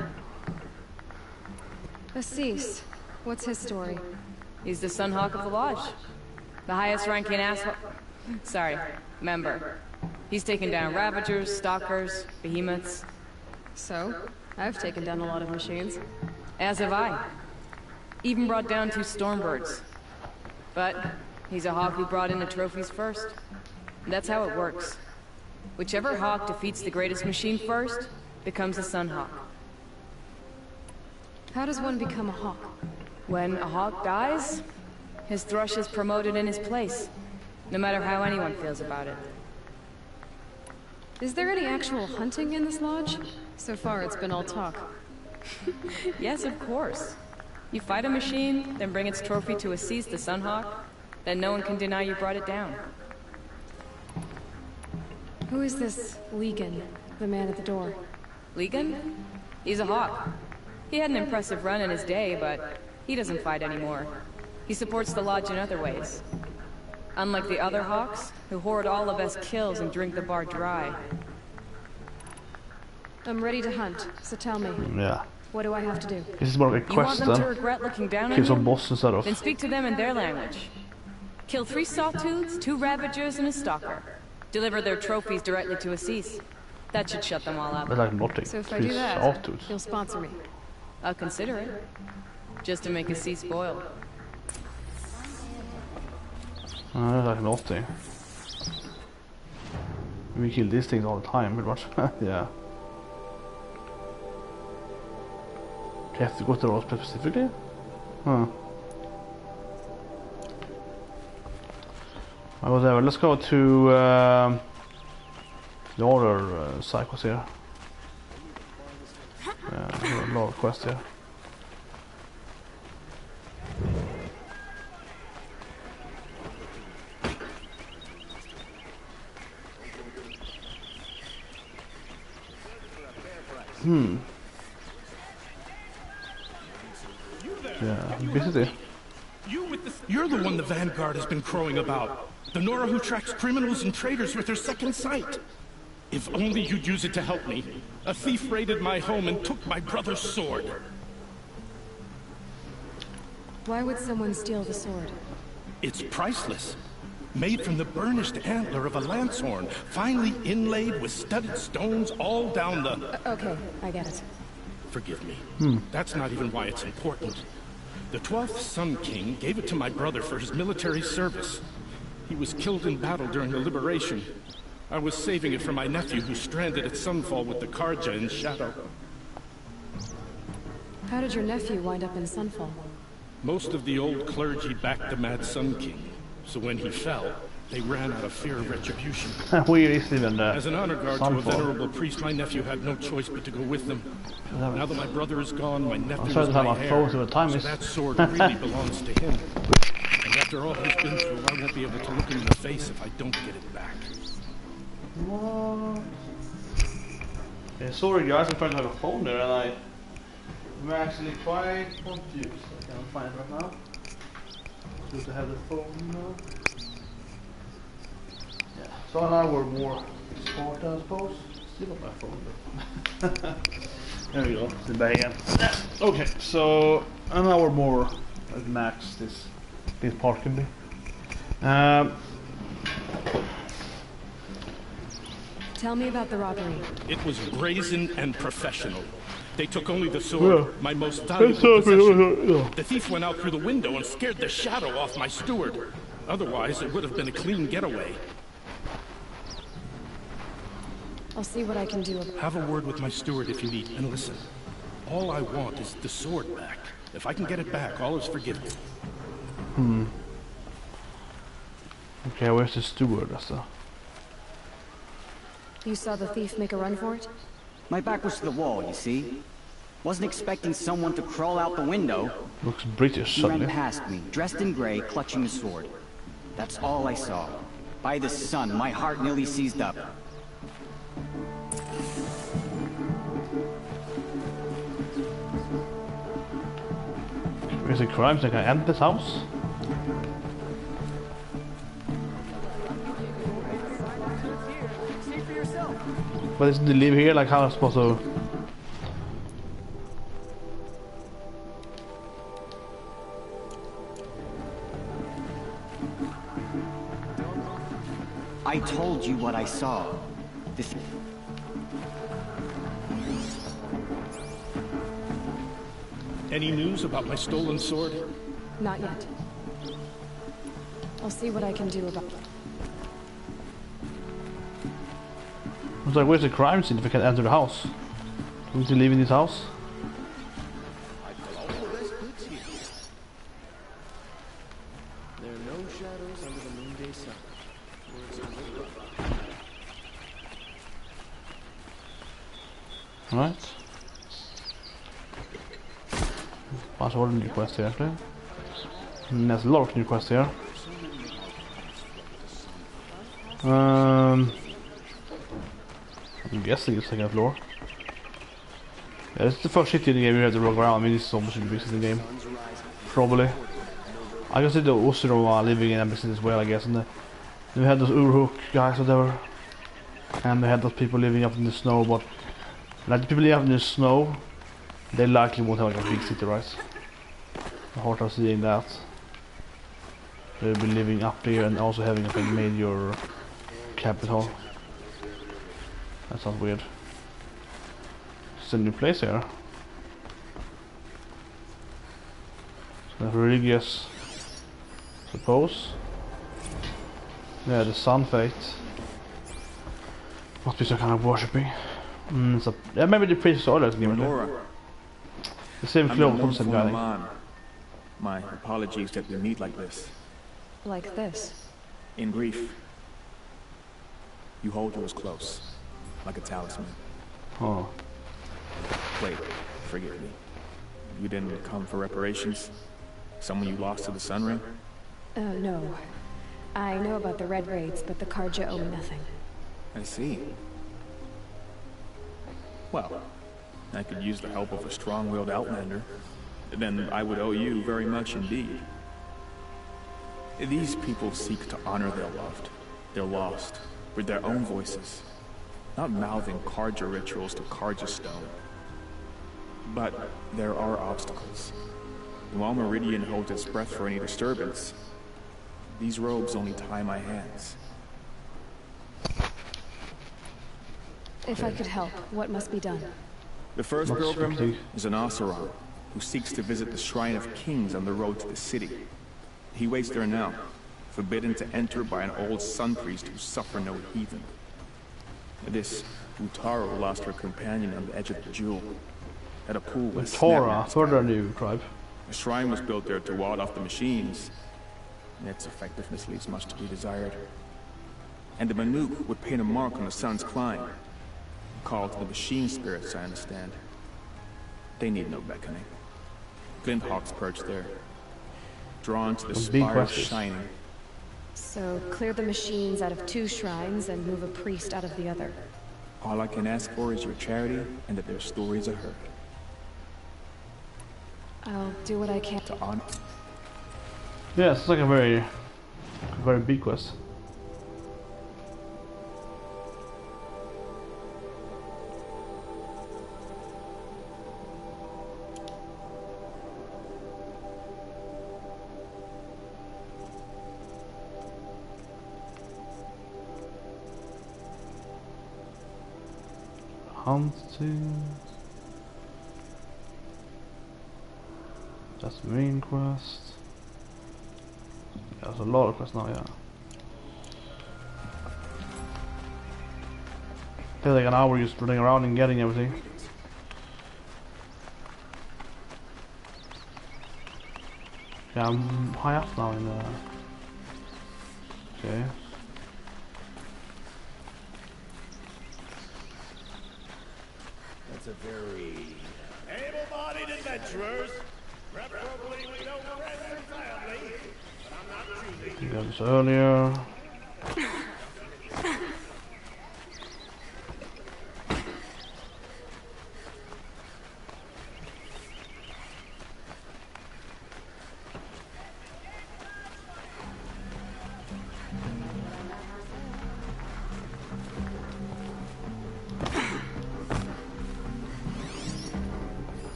Assis, what's his story? He's the Sunhawk of the Lodge. The highest ranking asshole... Sorry, member. He's taken down Ravagers, Stalkers, Behemoths. So, I've taken down a lot of machines. As have I. Even brought down 2 Stormbirds. But he's a hawk who brought in the trophies first. That's how it works. Whichever hawk defeats the greatest machine first, becomes a Sunhawk. How does one become a hawk? When a hawk dies, his thrush is promoted in his place, no matter how anyone feels about it. Is there any actual hunting in this lodge? So far, it's been all talk. Yes, of course. You fight a machine, then bring its trophy to Assis the Sunhawk, then no one can deny you brought it down. Who is this Legan, the man at the door? Legan? He's a hawk. He had an impressive run in his day, but he doesn't fight anymore. He supports the lodge in other ways. Unlike the other hawks, who hoard all of us kills and drink the bar dry. I'm ready to hunt, so tell me. Yeah. What do I have to do? This is more of a You want quest them to then. regret looking down on Kill some you? boss instead of. Then speak to them in their language. Kill 3 Sawtooths, 2 Ravagers, and a Stalker. Deliver their trophies directly to Assis. That should shut them all up. That's like nothing. So if I do Please, that, Sawtooths. you'll sponsor me. I'll consider it. Just to make Assis spoiled. That's like nothing. We kill these things all the time, pretty much. Yeah. Do you have to go to those specifically? Huh. Whatever. Let's go to the other cycles here. Yeah, a lot of quests here. Yeah, busy. You're the one the Vanguard has been crowing about. The Nora who tracks criminals and traitors with her second sight. If only you'd use it to help me. A thief raided my home and took my brother's sword. Why would someone steal the sword? It's priceless. Made from the burnished antler of a lancehorn, finely inlaid with studded stones all down the... Okay, I get it. Forgive me. That's not even why it's important. The 12th Sun King gave it to my brother for his military service. He was killed in battle during the Liberation. I was saving it for my nephew who's stranded at Sunfall with the Karja in Shadow. How did your nephew wind up in Sunfall? Most of the old clergy backed the Mad Sun King, so when he fell, they ran out of fear of retribution. As an honor guard to a venerable priest, my nephew had no choice but to go with them. Now that my brother is gone, my nephew is my heir, so that sword really belongs to him. And after all he's been through, I won't be able to look him in the face if I don't get it back. What? Okay, sorry guys, I'm trying to have a phone there and I'm actually quite confused. I can't find it right now. Good to have the phone now. Yeah, so an hour more sport I suppose. Still on my phone though. There we go, it's back again. Okay, so an hour more at max this part can be. Tell me about the robbery. It was brazen and professional. They took only the sword, my most valuable possession. The thief went out through the window and scared the shadow off my steward. Otherwise, it would have been a clean getaway. I'll see what I can do. Have a word with my steward if you need, and listen. All I want is the sword back. If I can get it back, all is forgiven. Okay, where's the steward? That's the... You saw the thief make a run for it? My back was to the wall, you see. Wasn't expecting someone to crawl out the window. Looks British He suddenly. ran past me, dressed in gray, clutching a sword. That's all I saw. By the sun, my heart nearly seized up. Is it crimes that can enter this house? But isn't they live here? Like how am I supposed to? I told you what I saw. This... Any news about my stolen sword? Not yet. I'll see what I can do about it. I was like, where's the crime scene if I can enter the house? Don't you live in this house? There are no shadows under the noonday sun. Alright. Bunch of new quests here actually. There's a lot of new quests here. I'm guessing it's second floor. Yeah, this is the first city in the game you have to walk around. I mean, this is so much big in the game. Probably. I can see the Osiro living in NPCs as well, I guess. And then we had those Uruk guys or whatever. And we had those people living up in the snow, but like the people living up in the snow, they likely won't have like a big city, right? The heart of seeing that. They'll be living up there and also having like a major capital. That sounds weird. It's a new place here. So religious, suppose. Yeah, the sun fate. Must be some kind of worshipping. So, yeah, maybe the priest saw that game. The same clothes from the same guy. My apologies that we meet like this. Like this? In grief. You hold yours close, like a talisman. Oh. Wait, forgive me. You didn't come for reparations? Someone you lost to the Sun Ring? No. I know about the Red Raids, but the Karja owe me nothing. I see. Well, I could use the help of a strong-willed outlander. Then I would owe you very much indeed. These people seek to honor their loved, their lost, with their own voices, not mouthing Karja rituals to Karja stone. But there are obstacles. And while Meridian holds its breath for any disturbance, these robes only tie my hands. If I could help, what must be done? The first pilgrim is an Oseram, who seeks to visit the Shrine of Kings on the road to the city. He waits there now, forbidden to enter by an old sun priest who suffer no heathen. This Utaro lost her companion on the edge of the jewel, at a pool with Tora, further new tribe. The shrine was built there to ward off the machines, and its effectiveness leaves much to be desired. And the Manuk would paint a mark on the sun's climb, called to the machine spirits, I understand. They need no beckoning. Glinthawks perch there, drawn to the spire shining. So, clear the machines out of 2 shrines and move a priest out of the other. All I can ask for is your charity and that their stories are heard. I'll do what I can to honor. Yeah, it's like a very big quest. Hunting. That's the main quest. Yeah, there's a lot of quests now, yeah. Feels like an hour just running around and getting everything. Yeah, I'm high up now in the... Okay. It's a very able-bodied adventurers, preferably with no friends and family. But I'm not choosing. We got this earlier.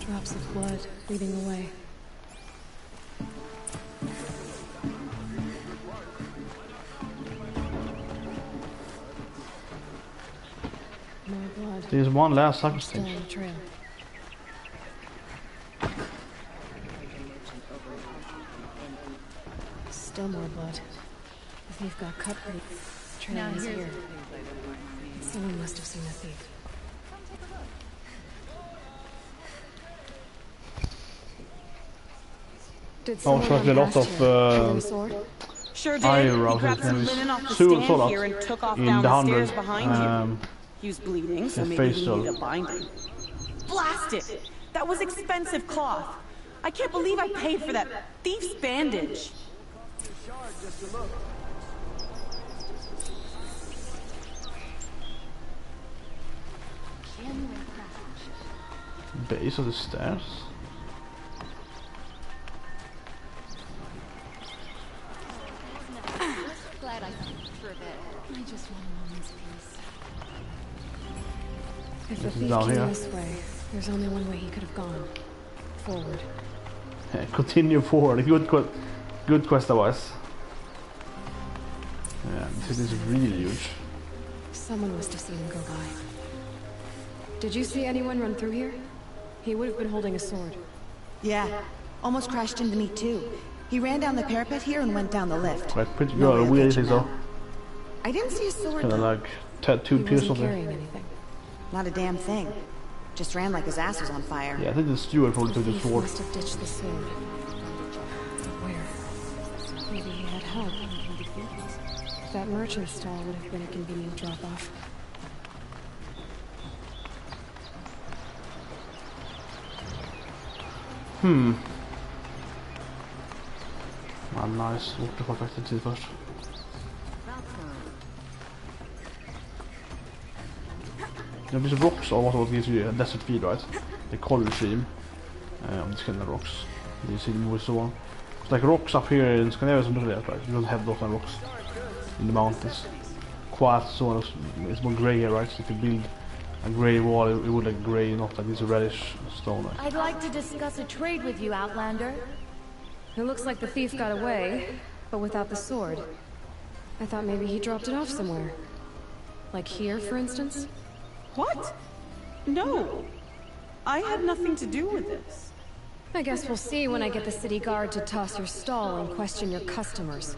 Drops of blood leading away. More blood. There's one last Still sacrifice. on the trail. Still more blood. The thief got cut pretty. Trail is here. Someone must have seen the thief. Did Oh, so there's a lot of Sure did. eyebrows He grabbed some linen off the soon stand here and took off down the stairs behind you. He was bleeding, so maybe he needed a binding. Blast it! That was expensive cloth. I can't believe I paid for that thief's bandage. Base of the stairs. Glad I slept for a bit. I just want a moment's peace. If the thief Down came here. this way, there's only one way he could have gone. Forward. Continue forward. Good quest otherwise. Yeah, this is really huge. Someone must have seen him go by. Did you see anyone run through here? He would have been holding a sword. Yeah, almost crashed into me too. He ran down the parapet here and went down the lift. Quite pretty No good. real Weird picture thing though. now. I didn't see a sword. Kind of though. like tattooed piece of carrying it. anything. Not a damn thing. Just ran like his ass was on fire. Yeah, I think the steward probably took the Thief sword. must have ditched the sword. But where? Maybe he had help. That merchant stall would have been a convenient drop-off. Nice. Waterfall faktiskt först. There is rocks or what gives you a desert feed, right? The color scheme of the Skylanders rocks. You see the movie so. It's like rocks up here in Scandinavia, something like that, right? You don't have those kind of rocks in the mountains. Quite so it's more grey here, right? So if you build a grey wall, it would like grey, not like this reddish stone. Right? I'd like to discuss a trade with you, Outlander. It looks like the thief got away, but without the sword. I thought maybe he dropped it off somewhere. Like here, for instance? What? No. I had nothing to do with this. I guess we'll see when I get the city guard to toss your stall and question your customers.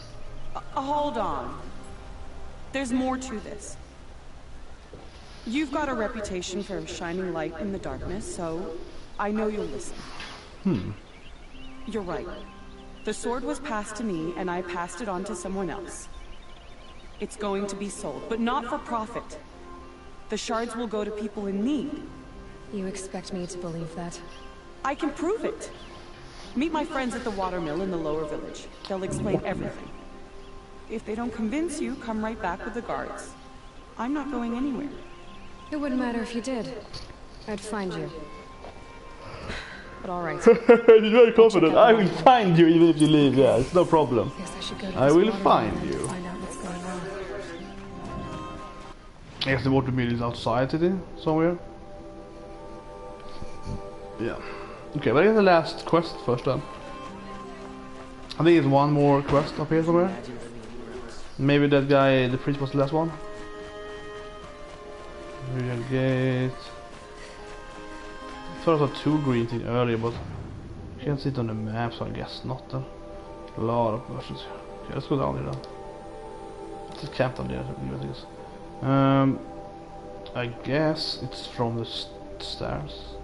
Hold on. There's more to this. You've got a reputation for shining light in the darkness, so I know you'll listen. You're right. The sword was passed to me, and I passed it on to someone else. It's going to be sold, but not for profit. The shards will go to people in need. You expect me to believe that? I can prove it. Meet my friends at the watermill in the lower village. They'll explain everything. If they don't convince you, come right back with the guards. I'm not going anywhere. It wouldn't matter if you did. I'd find you. But alright. He's very confident. I will find you even if you leave, yeah, it's no problem. Guess I should go to I this will water find mill you. to find out what's going on. I guess the water mill is outside city somewhere. Yeah. Okay, but I get the last quest first then. I think it's one more quest up here somewhere. Maybe that guy, the priest, was the last one. Real gate. I thought I saw two green things earlier, but I can't see it on the map, so I guess not then. A lot of versions here. Okay, let's go down here then. It's a camp down there, I guess. I guess it's from the stairs.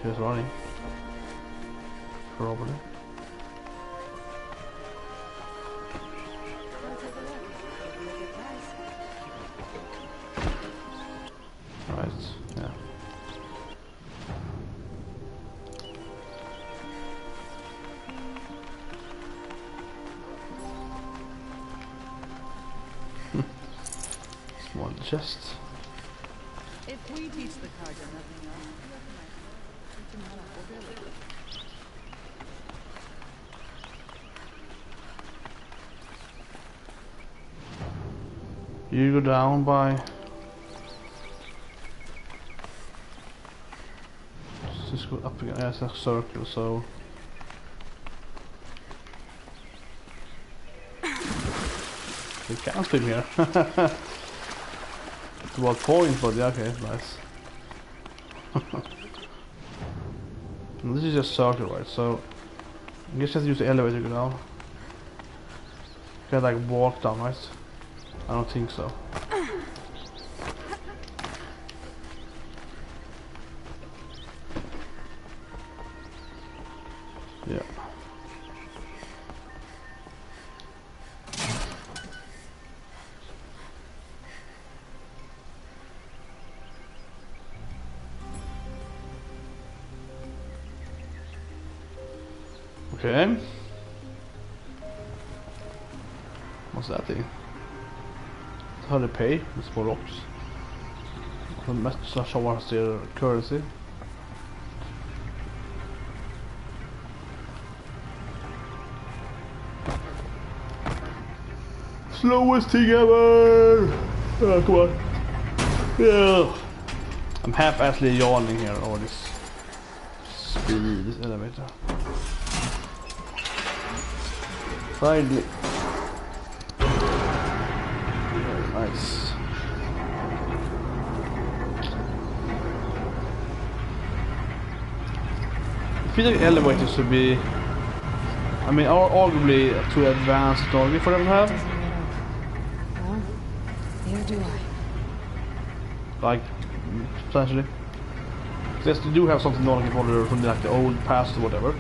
She's running. Probably. Right, yeah. chest. If we teach the Karja nothing else, teach him how to hold their liquor. You go down by... Let's just go up again. Yeah, it's a circle, so... You can swim here. It's about point, but yeah, okay, nice. And this is just circle, right? So I guess just use the elevator to go down. Can I like walk down, right? I don't think so. Yeah. Okay. What's that thing? How to pay with small rocks. The message shows their currency. Slowest thing ever! Oh, come on. Yeah. I'm half-assly yawning here over this speed, this elevator. Finally. Very nice. I feel like elevators should be, I mean, arguably too advanced technology for them to have. Well, neither do I. Like, potentially. Because they do have something knowledge from like the old past or whatever. So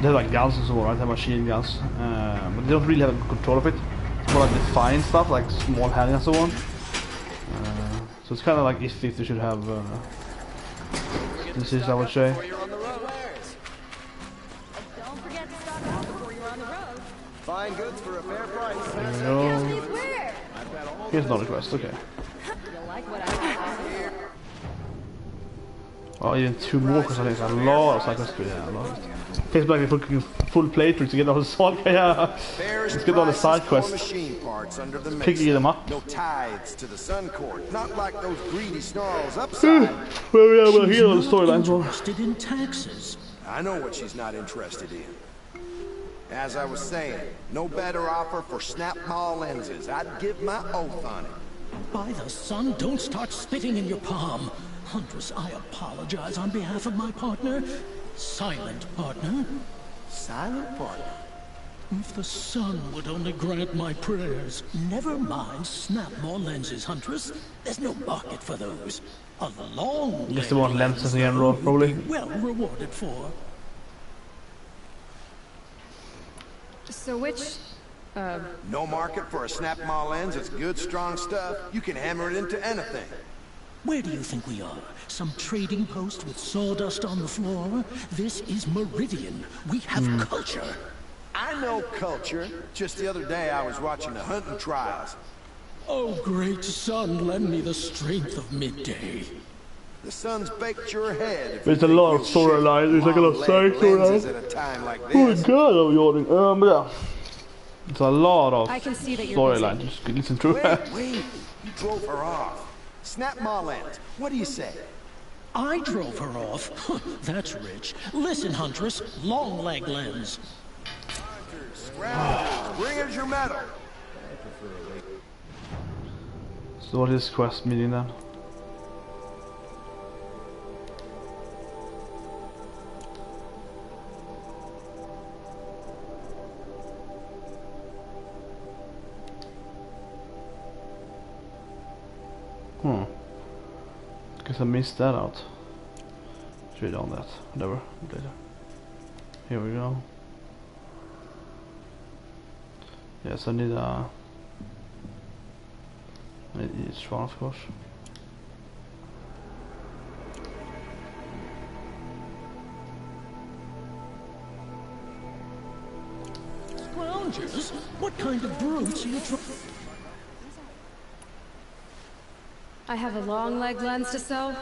they have like guns and so on, right? They have machine guns. But they don't really have control of it. It's more like defined stuff, like small hand and so on. So it's kind of like if they should have this is, I would say. Fine goods for a fair price. There we go. Here's another quest, okay. Oh, even two more quests, I think. A lot of side quests. Yeah, a lot. Takes back full playthrough to get all the side. Yeah. Let's get all the side quests. Picking them up. No tithes to the Sun Court. Not like those greedy snarls upside. Well, yeah, we'll hear all the storylines. Interested in taxes. I know what she's not interested in. As I was saying, no better offer for snap mall lenses. I'd give my oath on it. By the sun, don't start spitting in your palm. Huntress, I apologize on behalf of my partner. Silent partner. Silent partner? If the sun would only grant my prayers. Never mind snap more lenses, Huntress. There's no market for those. A long I guess they want lenses again, probably. Well rewarded for. So which, No market for a snap mall lens. It's good, strong stuff. You can hammer it into anything. Where do you think we are? Some trading post with sawdust on the floor? This is Meridian. We have culture. I know culture. Just the other day I was watching the hunting trials. Oh, great sun, lend me the strength of midday. The sun's baked your head. There's a lot of storyline. There's like a lot of side storyline. Oh my god, I'm yawning. But yeah. It's a lot of storyline. Just listen through that. Wait, you drove her off. Snap mall lens. What do you say? I drove her off? That's rich. Listen, Huntress, long leg lens. Bring us your medal. So what is quest meaning then? Guess I missed that out. Should read on that. Whatever. Later. Here we go. Yes, I need each one, of course. Scroungers? What kind of brutes are you trying? I have a long leg lens to sell?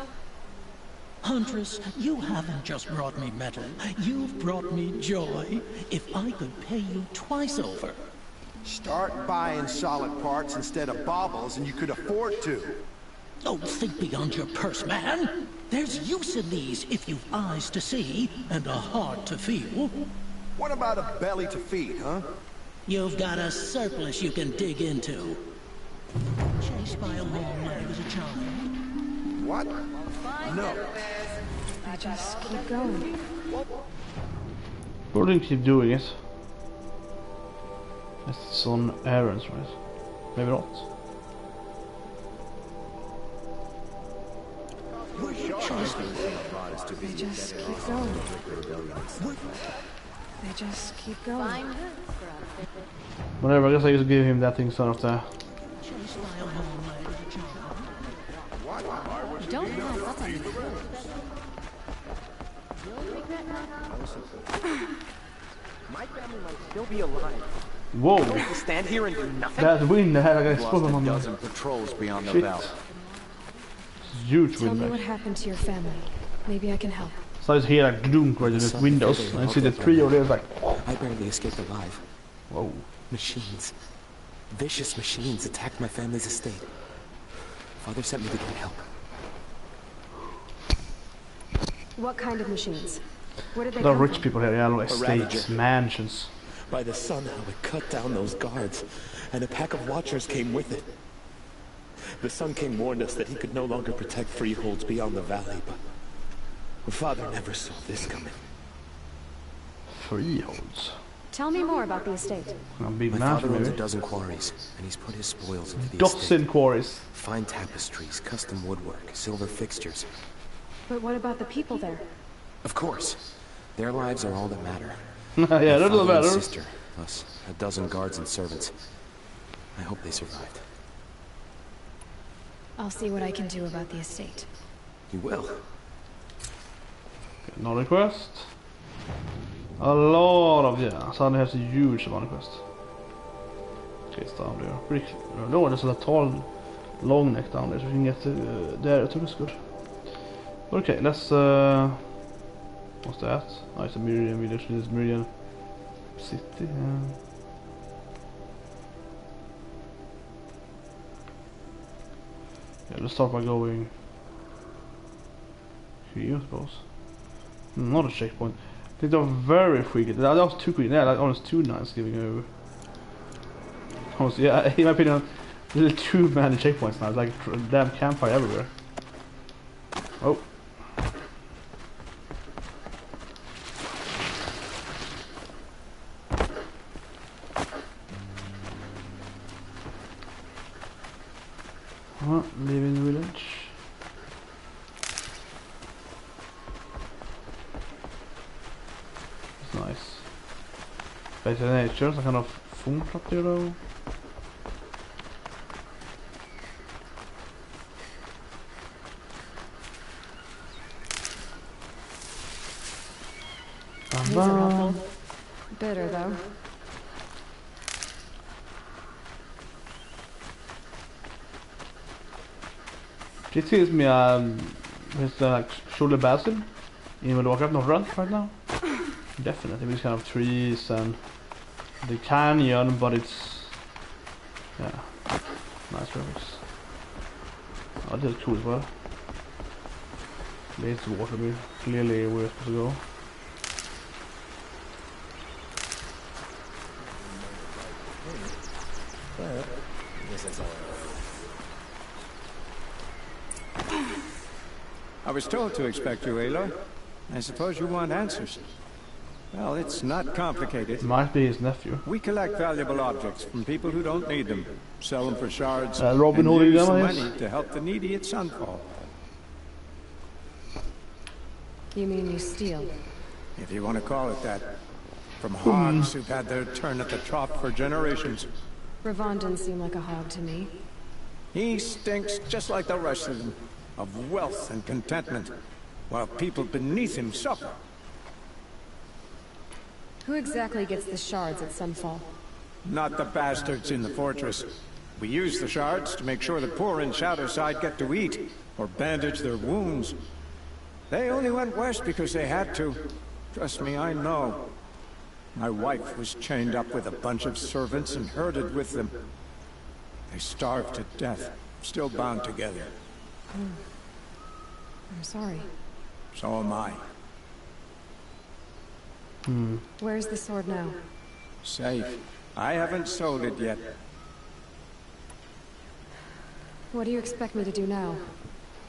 Huntress, you haven't just brought me metal. You've brought me joy. If I could pay you twice over. Start buying solid parts instead of baubles and you could afford to. Oh, think beyond your purse, man. There's use in these if you've eyes to see and a heart to feel. What about a belly to feed, huh? You've got a surplus you can dig into. Chased by a long leg as a child. What? No. I just keep going. Probably keep doing it. It's on errands, right? Maybe not. They just keep going. They just keep going. Whatever, I guess I just give him that thing son of the... Don't pass up on me. My family might still be alive. Whoa! To stand here and do nothing. That wind had like a exploded on me. Dozen patrols beyond the Shit. belt. Huge Tell wind me back. what happened to your family. Maybe I can help. So I just hear like dunk right in the windows, and I see the three over there like... I barely escaped alive. Whoa. Machines. Vicious machines attacked my family's estate. Father sent me to get help. What kind of machines? Where did they The come rich from? people here, yeah, like A estates, ravager. mansions. By the sun, how it cut down those guards, and a pack of watchers came with it. The Sun King warned us that he could no longer protect freeholds beyond the valley, but Father never saw this coming. Freeholds? Tell me more about the estate. A big My mansion, father owns maybe. a dozen quarries, and he's put his spoils into the Dozen estate. quarries. Fine tapestries, custom woodwork, silver fixtures. But what about the people there? Of course. Their lives are all that matter. Yeah, My that doesn't father and matter. sister, plus a dozen guards and servants. I hope they survived. I'll see what I can do about the estate. You will. Another quest. A lot of, yeah, suddenly has a huge amount of quests. Okay, it's down there. No, there's a tall, long neck down there, so we can get there too, that's good. Okay, let's, what's that? Oh, it's a Myrmonden village, it's Myrmonden city, yeah. Yeah, let's start by going here, I suppose. Not a checkpoint. I think they're very freaky. That was too quick. Yeah, like almost too nice giving over. Almost, yeah, in my opinion, there's too many checkpoints now. It's like a damn campfire everywhere. Oh. Leaving the village. It's nice. Back to nature, så kan du fortsatt gjøre det. These are helpful. Bitter, though. It tells me it's like shoulder basil in World of Warcraft, not run right now. Definitely, with kind of trees and the canyon, but it's yeah, nice graphics. Oh, this is cool as well. It's water, but clearly where we're supposed to go. I was told to expect you, Aloy. I suppose you want answers. Well, it's not complicated. Might be his nephew. We collect valuable objects from people who don't need them, sell them for shards, Robin and Hood use the again, money yes? to help the needy at Sunfall. You mean you steal? If you want to call it that. From hogs who've had their turn at the trough for generations. Ravon didn't seem like a hog to me. He stinks just like the rest of them, of wealth and contentment, while people beneath him suffer. Who exactly gets the shards at Sunfall? Not the bastards in the fortress. We use the shards to make sure the poor in Shadowside get to eat, or bandage their wounds. They only went west because they had to. Trust me, I know. My wife was chained up with a bunch of servants and herded with them. They starved to death, still bound together. I'm sorry. So am I. Where's the sword now? Safe. I haven't sold it yet. What do you expect me to do now?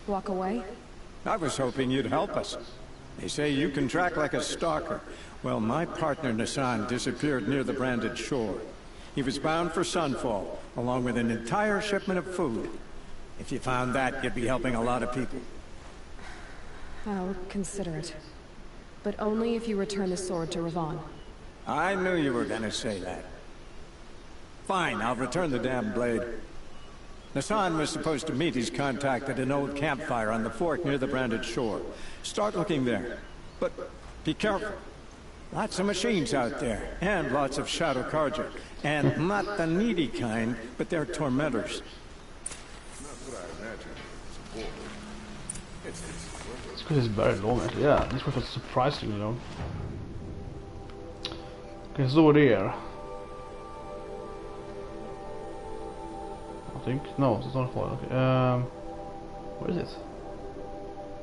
Walk away? I was hoping you'd help us. They say you can track like a stalker. Well, my partner Nassan disappeared near the branded shore. He was bound for Sunfall, along with an entire shipment of food. If you found that, you'd be helping a lot of people. I'll consider it. But only if you return the sword to Ravon. I knew you were gonna say that. Fine, I'll return the damn blade. Nassan was supposed to meet his contact at an old campfire on the fork near the branded shore. Start looking there. But be careful. Lots of machines out there, and lots of Shadow Carja. And not the needy kind, but they're tormentors. It's because it's very long actually. Yeah, this was surprisingly long. Okay, so there. I think. No, it's not far. Okay. Where is it?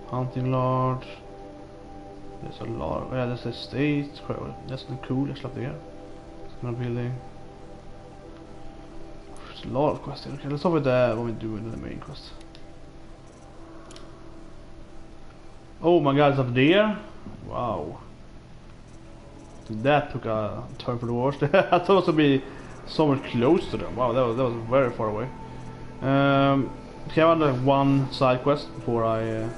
Hunting lodge. There's a lot. Yeah, there's a estate. That's cool. Let's look there. It's not building. There's a lot of questions. Okay, let's start with what we do in the main quest. Oh my god, it's up there? Wow. That took a turn for the worst. I thought it was to be so much close to them. Wow, that was very far away. Okay, I have one side quest before I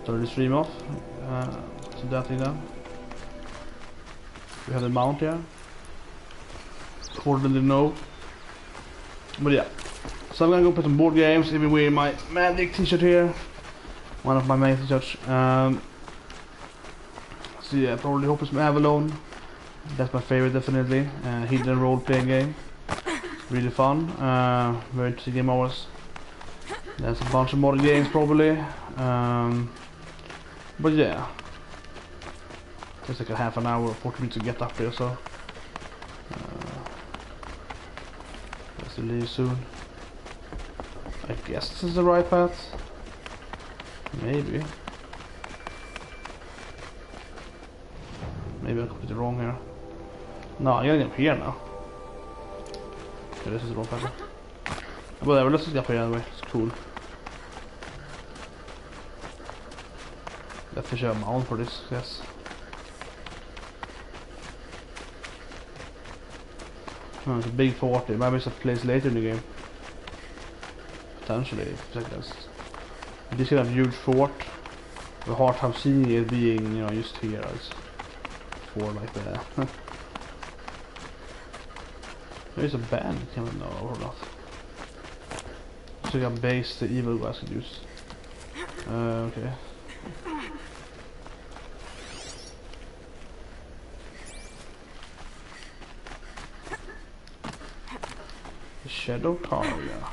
turn the stream off. So that thing down. We have the mount here. According to the note. But yeah. So I'm gonna go play some board games, even wearing my Magic t-shirt here. One of my main t-shirts. So yeah, probably hope it's Avalon. That's my favorite, definitely. Hidden role-playing game. Really fun. Very interesting game always. There's a bunch of modern games probably. But yeah. Takes like a half an hour or 40 minutes to get up there, so. Let's leave soon. I guess this is the right path. Maybe. Maybe I got it wrong here. No, I gotta get up here now. Okay, this is the wrong path. Whatever, let's just get up here anyway. It's cool. Let's fish a mount for this, yes. Oh, it's a big fort there. Maybe it's a place later in the game. Potentially, if like this. This kind of huge fort. The hard time seeing it being, you know, just here as for like that. There's a band, can we know or not? So you can base the evil guys can use. Okay. The Shadow Carja.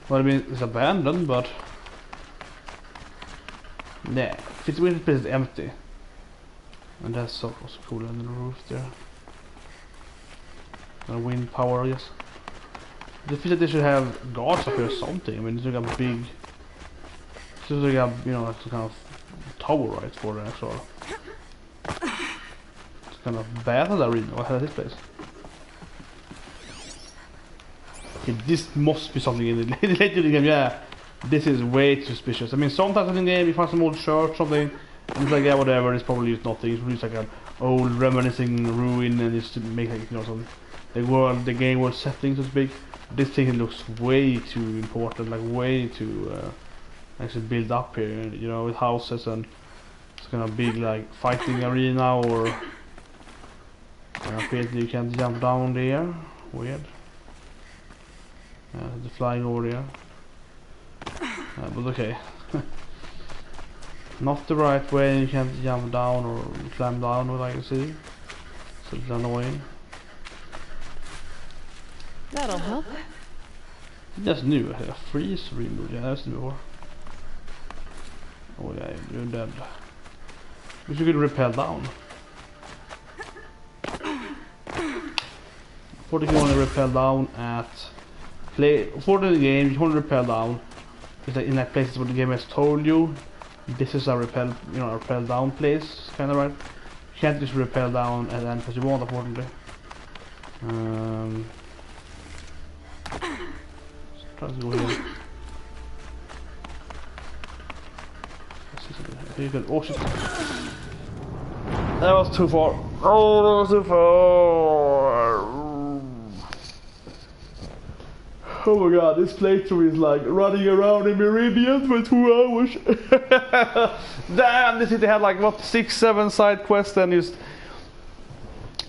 Well, I mean, it's abandoned, but nah, 50% is empty, and that's so also cool on the roof there. And wind power, I guess. I feel that they should have guards up here or something. I mean, it's like a big, it's like a, you know, like some kind of tower, right, for the actual. It's kind of battle arena. What is this place? Okay, this must be something in the later in the game. Yeah, this is way suspicious. I mean, sometimes in the game you find some old church, something, and it's like, yeah, whatever. It's probably just nothing. It's really like an old reminiscing ruin, and just to make like, you know, some the game world setting, so to speak. This thing looks way too important, like way too actually build up here, you know, with houses, and it's gonna be like fighting arena, or apparently you can't jump down there. Weird. The flying over there. But okay. Not the right way, you can't jump down or climb down, what I can see. So it's annoying. That'll help. That's new. A freeze removal. Yeah, that's new. Oh yeah, you're dead. But you could rappel down. For if you want to rappel down at play for the game, you want to rappel down. It's like in that places where the game has told you this is a rappel, you know, a rappel down place, kind of right. You can't just rappel down and then because you won't, unfortunately. Try to go here. You can, oh shit. That was too far. Oh, that was too far. Oh my god, this playthrough is like running around in Meridian for 2 hours. Damn, this city had like what 6-7 side quests and just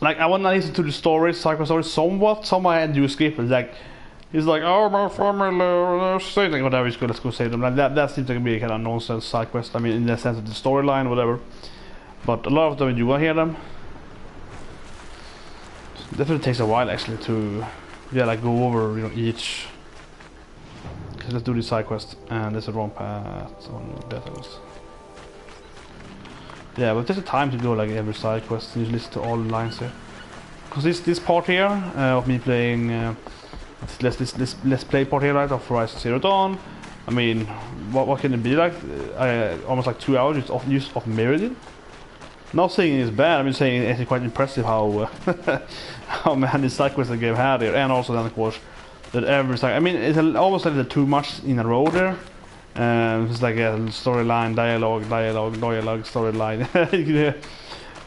like I wanna listen to the story, side story somewhat. Somehow I had to skip it. Like he's like, oh my family, say like whatever. Let's go save them. Like that seems like a big kind of nonsense side quest. I mean, in the sense of the storyline, whatever. But a lot of them, you will hear them. So definitely takes a while actually to, yeah, like go over, you know, each. Okay, let's do this side quest, and there's a wrong path on that was. Yeah, but there's a time to go like every side quest. And you listen to all the lines here. Because this part here of me playing. Let's play part here, right, of Horizon Zero Dawn. I mean, what can it be like? Almost like 2 hours use of Meridian. Not saying it's bad. I'm just saying it's quite impressive how how many side quests the game had here, and also then of course that every side. I mean, it's almost like too much in a row there. It's like a storyline, dialogue, storyline. I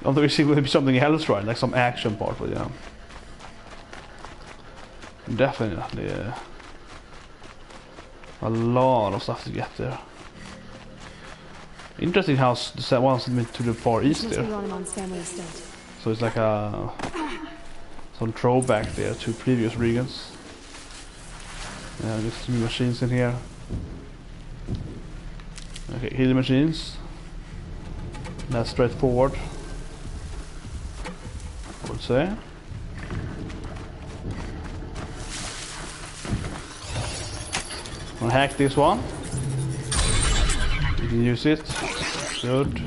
don't wish it would be something else, right? Like some action part, but yeah. Definitely a lot of stuff to get there. Interesting how the one sent to the far east there. So it's like some throwback there to previous regions. Yeah, there's some machines in here. Okay, healing machines. That's straightforward, I would say. I'll hack this one. You can use it. Good.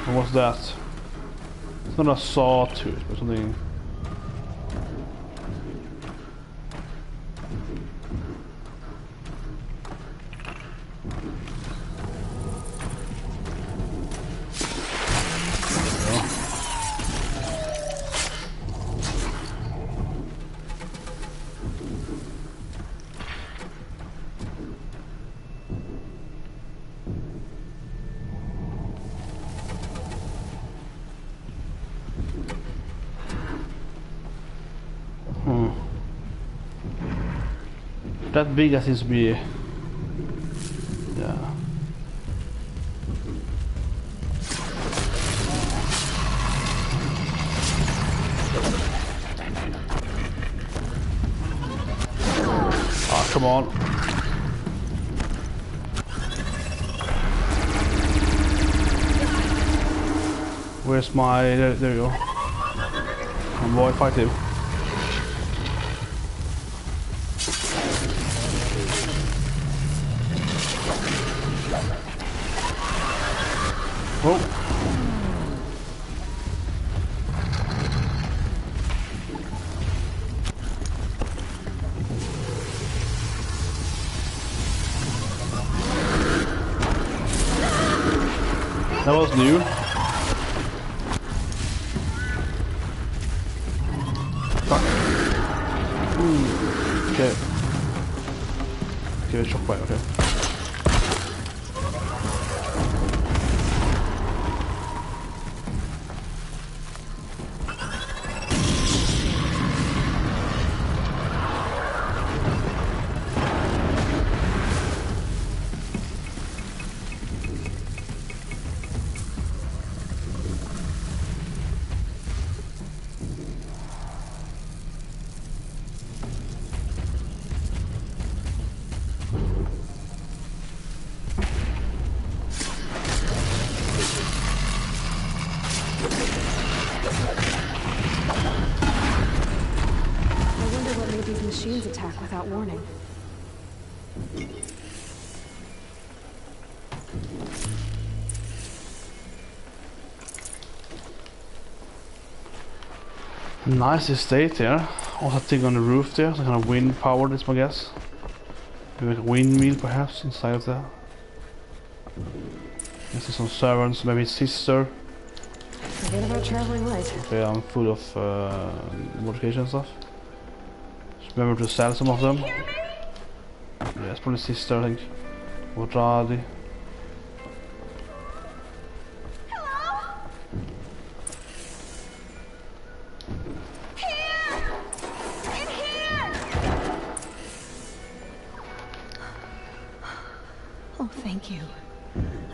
And what's that? It's not a sawtooth, but something. That big as it be, yeah. Ah, come on. Where's my? There you go. Come boy, fight him. Oh. That was new. Fuck. Okay. Give it a shockwave, okay. machines attack without warning. Nice estate here. Also a thing on the roof there, some kind of wind powered is my guess. Maybe like a windmill perhaps inside of there. This is some servants, maybe his sister. Forget about traveling light. Okay, I'm full of modification and stuff. Just remember to sell some of them. Yeah, it's probably sister, I think. Vordradi. Oh, thank you.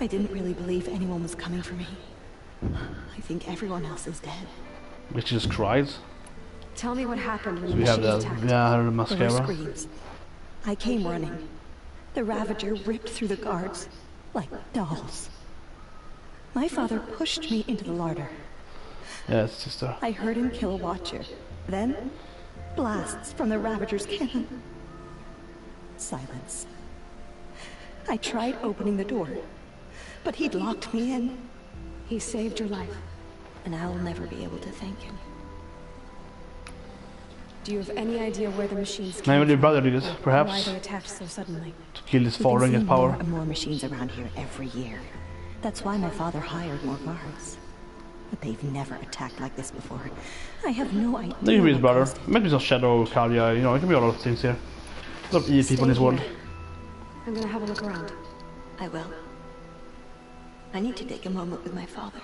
I didn't really believe anyone was coming for me. I think everyone else is dead. But she just cried. Tell me what happened when So the we have machines the attacked. the There were mascara. screams. I came running. The Ravager ripped through the guards like dolls. My father pushed me into the larder. Yes, sister. I heard him kill a watcher. Then, blasts from the Ravager's cannon. Silence. I tried opening the door, but he'd locked me in. He saved your life. And I'll never be able to thank him. Do you have any idea where the machines came Maybe your from? brother did it, Why perhaps. they attacked so suddenly? To kill his We father and can get see power. more and more machines around here every year. That's why my father hired more guards. But they've never attacked like this before. I have no idea. They can be his what brother. caused it. Maybe some shadow, Kalia, you know, it can be a lot of things here. A lot of evil people in this Stay world. here. I'm gonna have a look around. I will. I need to take a moment with my father.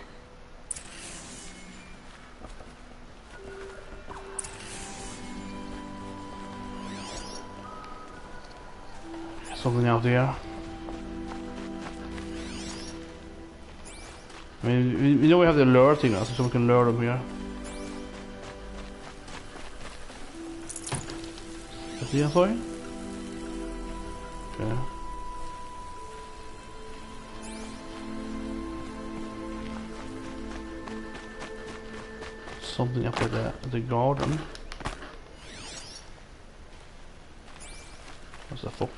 Something out there. I mean, we know we have the lure thing now, so we can lure them here. Is he sorry? Okay. Something up at the garden. What's a fox?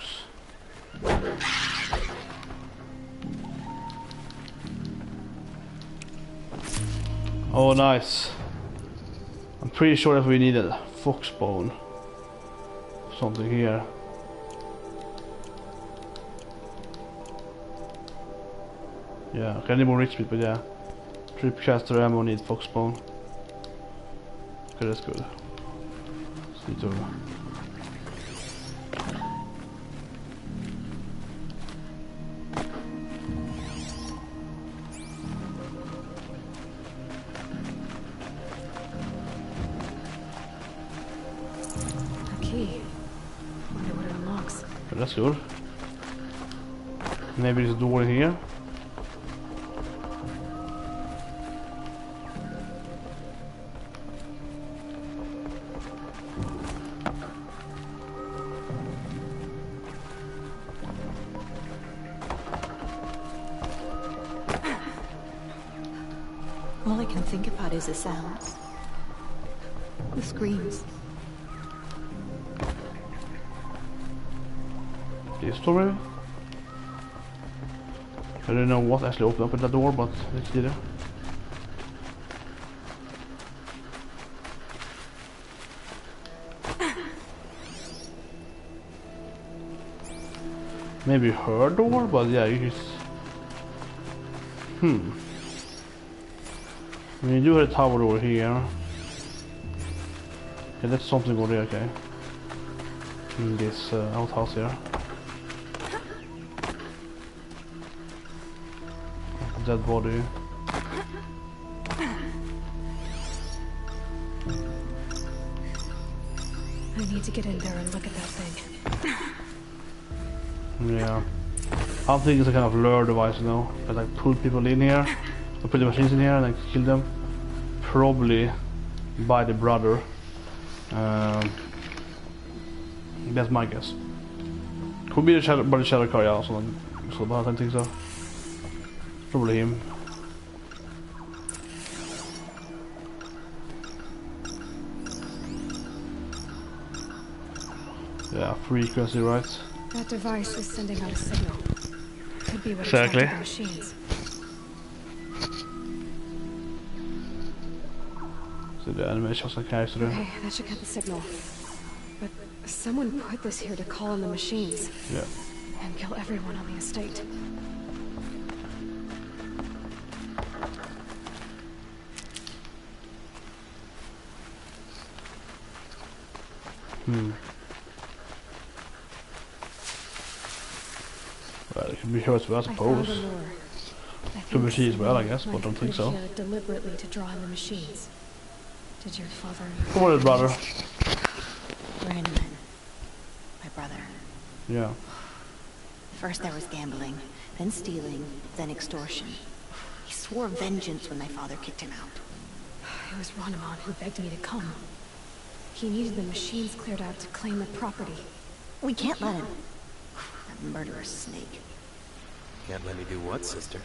Oh, nice. I'm pretty sure that we need a fox bone. Something here. Yeah, okay, I need more rich meat, but yeah. Trip caster ammo need fox bone. Okay, that's good. Let's need to... That's good. Maybe there's a door here. All I can think about is the sounds. The screams. This door maybe? I don't know what actually opened up at that door, but it's there. Maybe her door, but yeah, you just... I mean, you do have a tower door here. Okay, that's something over there, okay. In this outhouse here. Dead body. I need to get in there and look at that thing. Yeah. I think it's a kind of lure device, you know. That like pull people in here, or put the machines in here and like kill them. Probably by the brother. That's my guess. Could be the shadow, by the shadow car, yeah, so I don't think so. Probably him. Yeah, frequency, right? That device is sending out a signal. Could be what Exactly. attracted the machines. So the animation was okay, so Okay, that should get the signal. But someone put this here to call in the machines. yeah. And kill everyone on the estate. Well, it could be here as well, I suppose. Could be she as well, I guess, but I don't think so. Deliberately to draw in the machines. Did your father? Come on, brother. Brandon, my brother. Yeah. First there was gambling, then stealing, then extortion. He swore vengeance when my father kicked him out. It was Ronamon who begged me to come. He needed the machines cleared out to claim the property. We can't let him. That murderous snake. Can't let me do what, sister?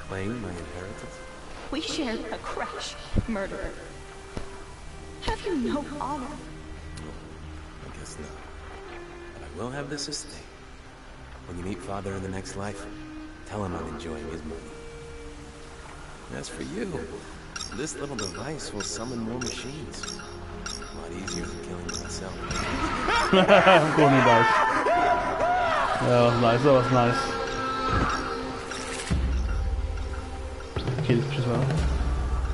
Claim my inheritance? We shared a crash, murderer. Have you no honor? I guess not. But I will have this estate. When you meet Father in the next life, tell him I'm enjoying his money. As for you, this little device will summon more machines. A lot easier than killing myself. Corny dice. That was nice, that was nice. Kills as well.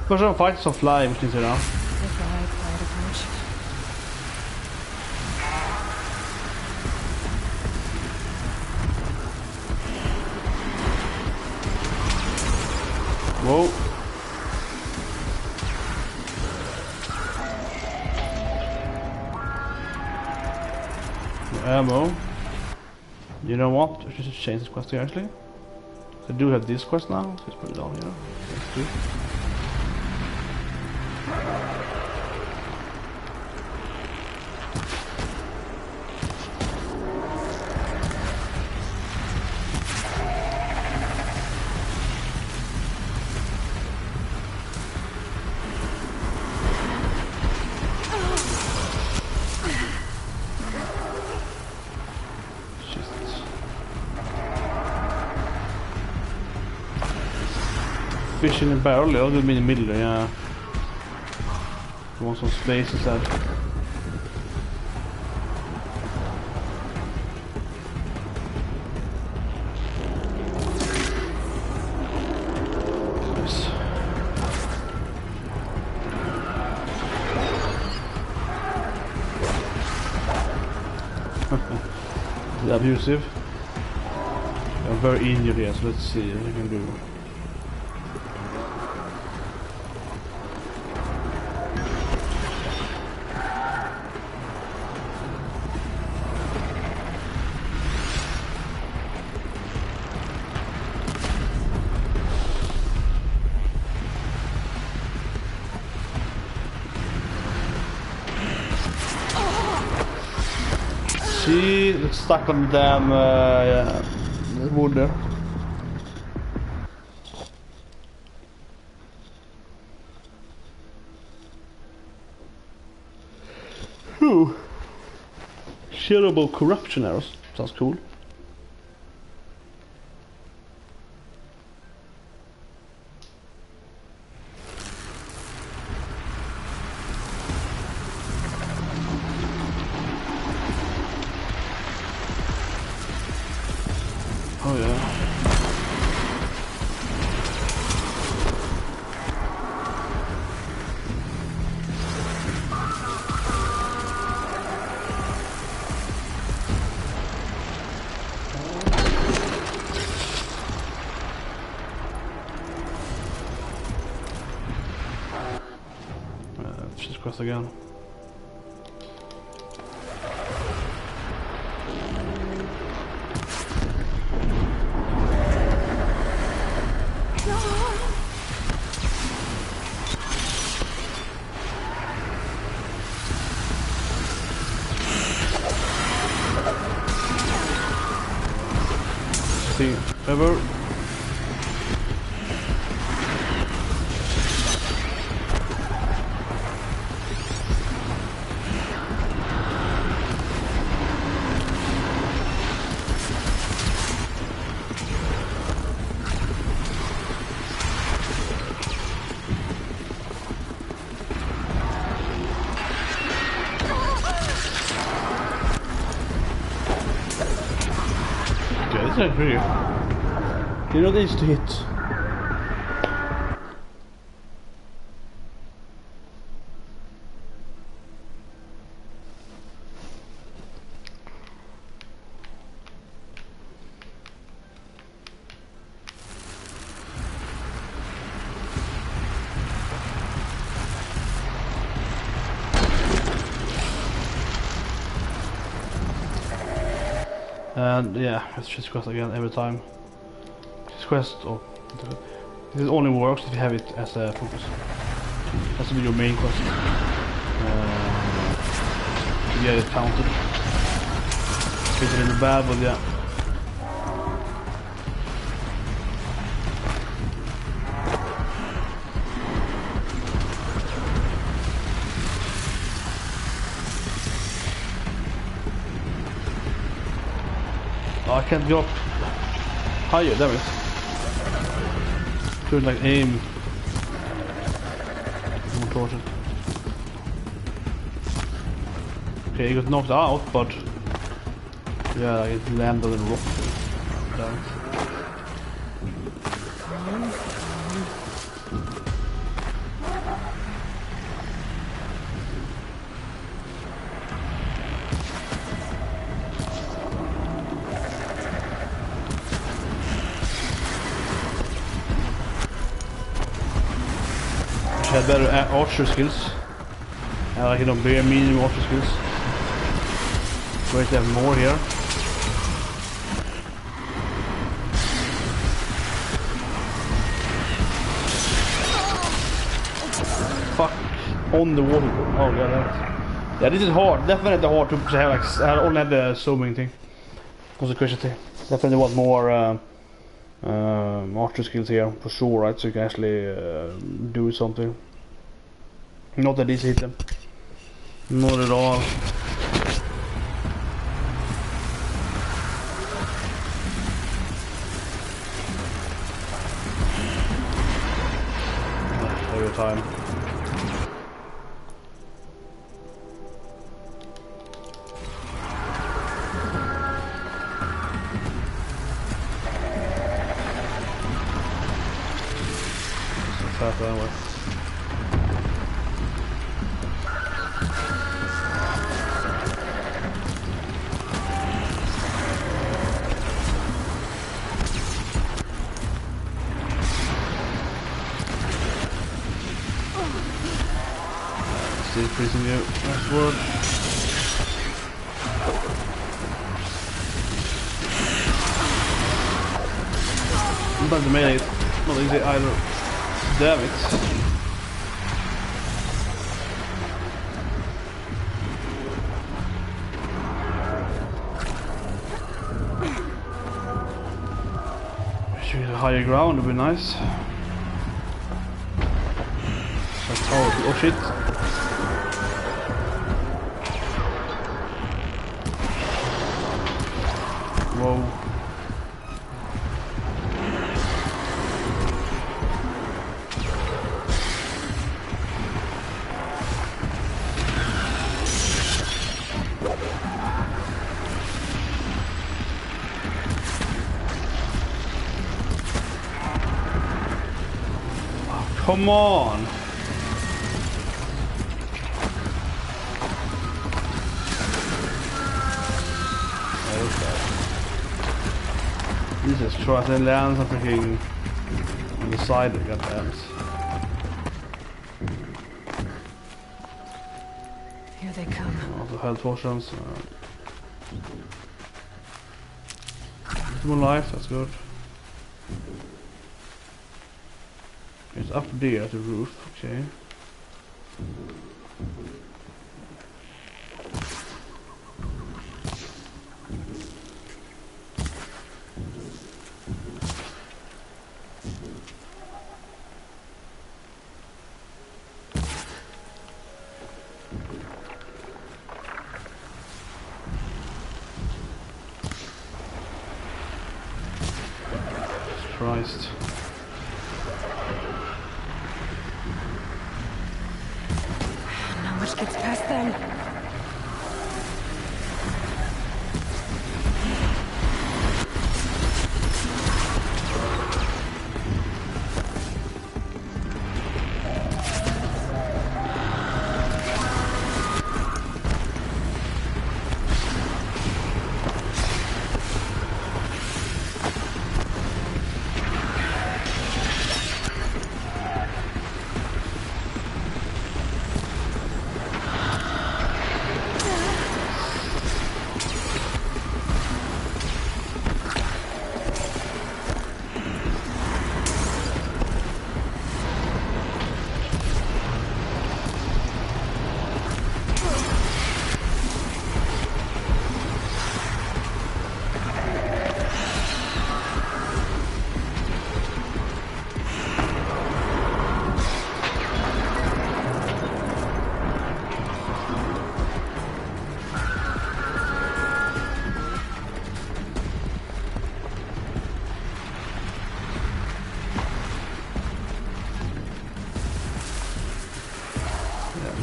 Kanske de fights som fly, which is enough. Quiet approach. Whoa. Ammo. You know what? I should just change this quest here actually. I do have this quest now, so let's put it down here. Let's do. Fish in a barrel, yeah, good in the middle there, yeah. You want some space instead. Nice. Is it abusive? I'm very injured here, so let's see what I can do. It's stuck on the damn wood there. Whew. Shareable corruption arrows. Sounds cool. Oh yeah. Just cross again. See, ever. Yeah, it's like pretty. They're not easy to hit. And yeah, it's just quest again every time. This quest, this only works if you have it as a focus. Has to be your main quest. To get it counted. It's a little bad, but yeah. I can't go up higher, damn it. Couldn't like aim more towards it. Okay, he got knocked out, but yeah, I like landed on the rock. Damn it. Had better archer skills. Like, you know, bare minimum archer skills. Great to have more here. Fuck. On the water. Oh god, that. Yeah, this is hard. Definitely hard to have, like, I only had the zooming thing. Concentration thing. Definitely want more archer skills here for sure, right? So you can actually do something. Not that easy to hit them. Not at all. Every time. Anyway. Still freezing you. Nice work. But the melee is not easy either. Damn it. Should we get a higher ground, would be nice. That's how. Oh shit. Whoa. Come on! Jesus Christ, it lands on freaking on the side, goddammit. Here they come. Also health potions. More life, that's good. It's up there at the roof, okay. Christ. Not much gets past them.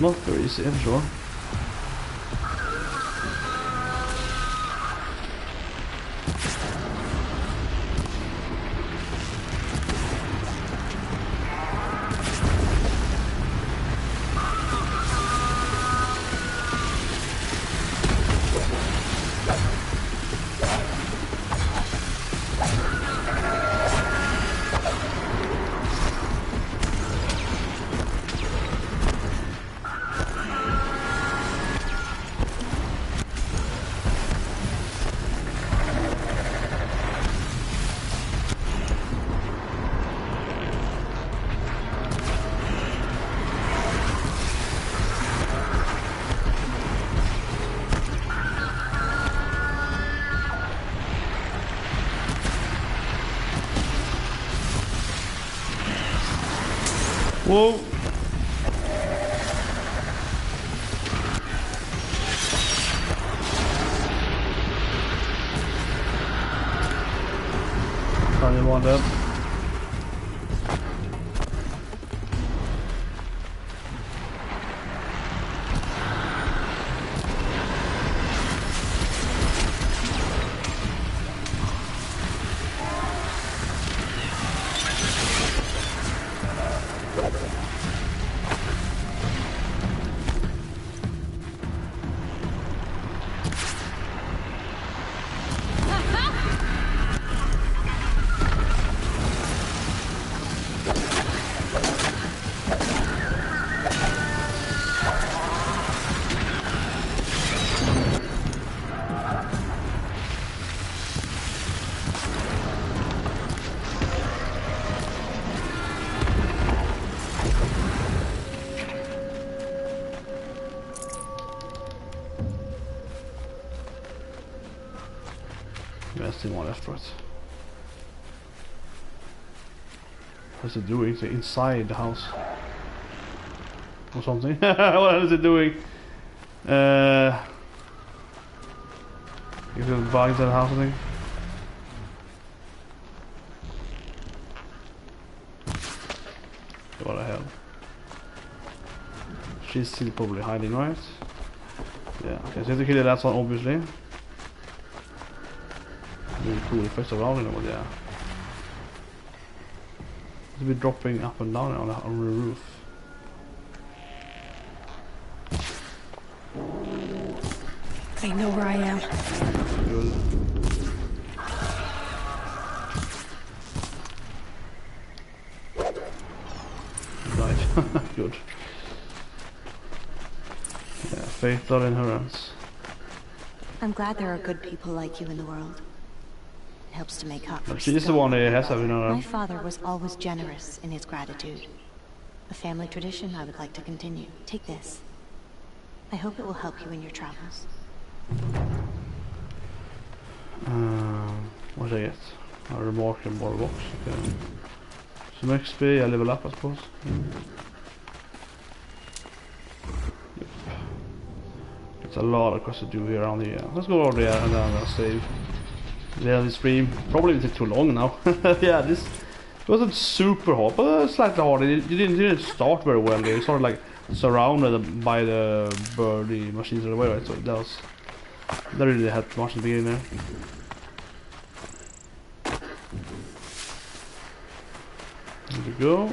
Not very easy, I'm sure. Whoa! Finally one up. Still one left, right? What's it doing? Is it inside the house? Or something? What is it doing? Is it bugged in the house, I think? What the hell? She's still probably hiding, right? Yeah, okay, so you have to kill the last one, obviously. Really cool effects around, you know, but yeah. It's a bit dropping up and down on the roof. They know where I am. Good. Right, good. Yeah, faith are in her hands. I'm glad there are good people like you in the world. It helps to make up for She's the one that has to, you know. My father was always generous in his gratitude. A family tradition I would like to continue. Take this. I hope it will help you in your travels. What did I get? A remarkable box. Okay. Some XP, I level up, I suppose. Yep. It's a lot of quests to do here around here. Let's go over there and then save. Yeah, this stream probably take too long now. Yeah, this wasn't super hard, but slightly hard. You didn't start very well. You started like surrounded by the birdie machines in the way, right? So that really helped much in the beginning there. There we go.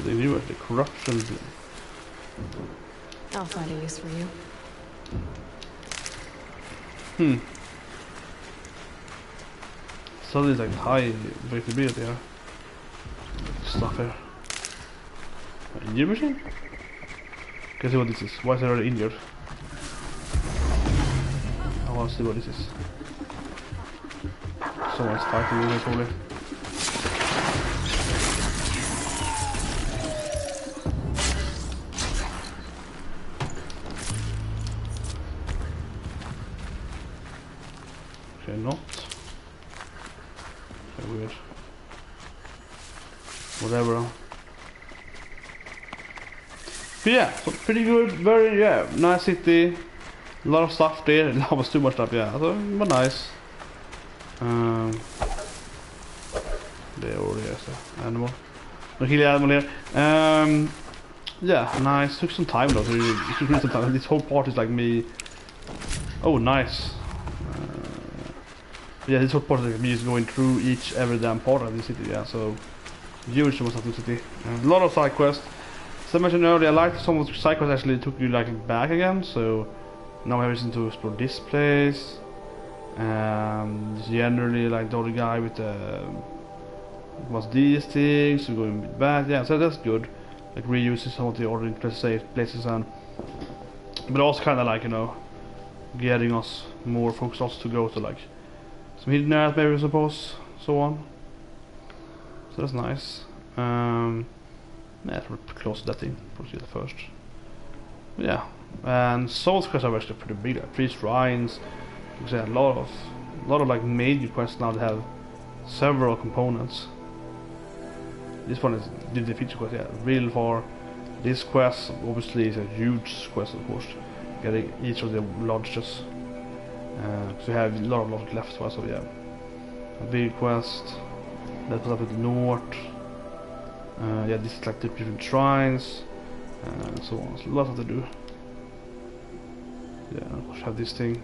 They knew it, the corruption. I'll find a use for you. So there's like high breakability here. Stuff here. Injured machine? Can see what this is. Why is it already injured? I want to see what this is. Someone's fighting with it probably. Okay, not. Okay, weird. Whatever. But yeah, so pretty good, very, yeah, nice city. A lot of stuff there, that was too much stuff, yeah, so, but nice. Det already is an animal. No kill the animal here. Yeah, nice. Took some time though. So you took some time. This whole part is like me. Oh, nice. Yeah, this whole part is like me just going through every damn part of the city. Yeah, so huge amount of the city. A lot of side quests. As I mentioned earlier, I liked some of the side quests actually took you like back again. So now we have reason to explore this place. Generally like the other guy with the what's these things, so going back, yeah, so that's good. Like reusing some of the other places and but also kinda like, you know, getting us more focus also to go to like some hidden areas maybe I suppose, so on. So that's nice. Yeah, we're close to that thing, probably the first. But yeah. And Souls quests are actually pretty big, like 3 shrines. You can say a lot of like major quests now that have several components. This one is the feature quest, yeah, real far. This quest obviously is a huge quest, of course, getting each of the lodges. So you have a lot of left, so yeah, a big quest. That was up at the north. Yeah, this is like the different shrines, and so on. So lots to do. Yeah, of course have this thing.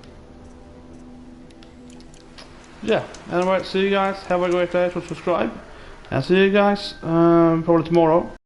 Yeah, anyway, see you guys. Have a great day. Subscribe. And see you guys probably tomorrow.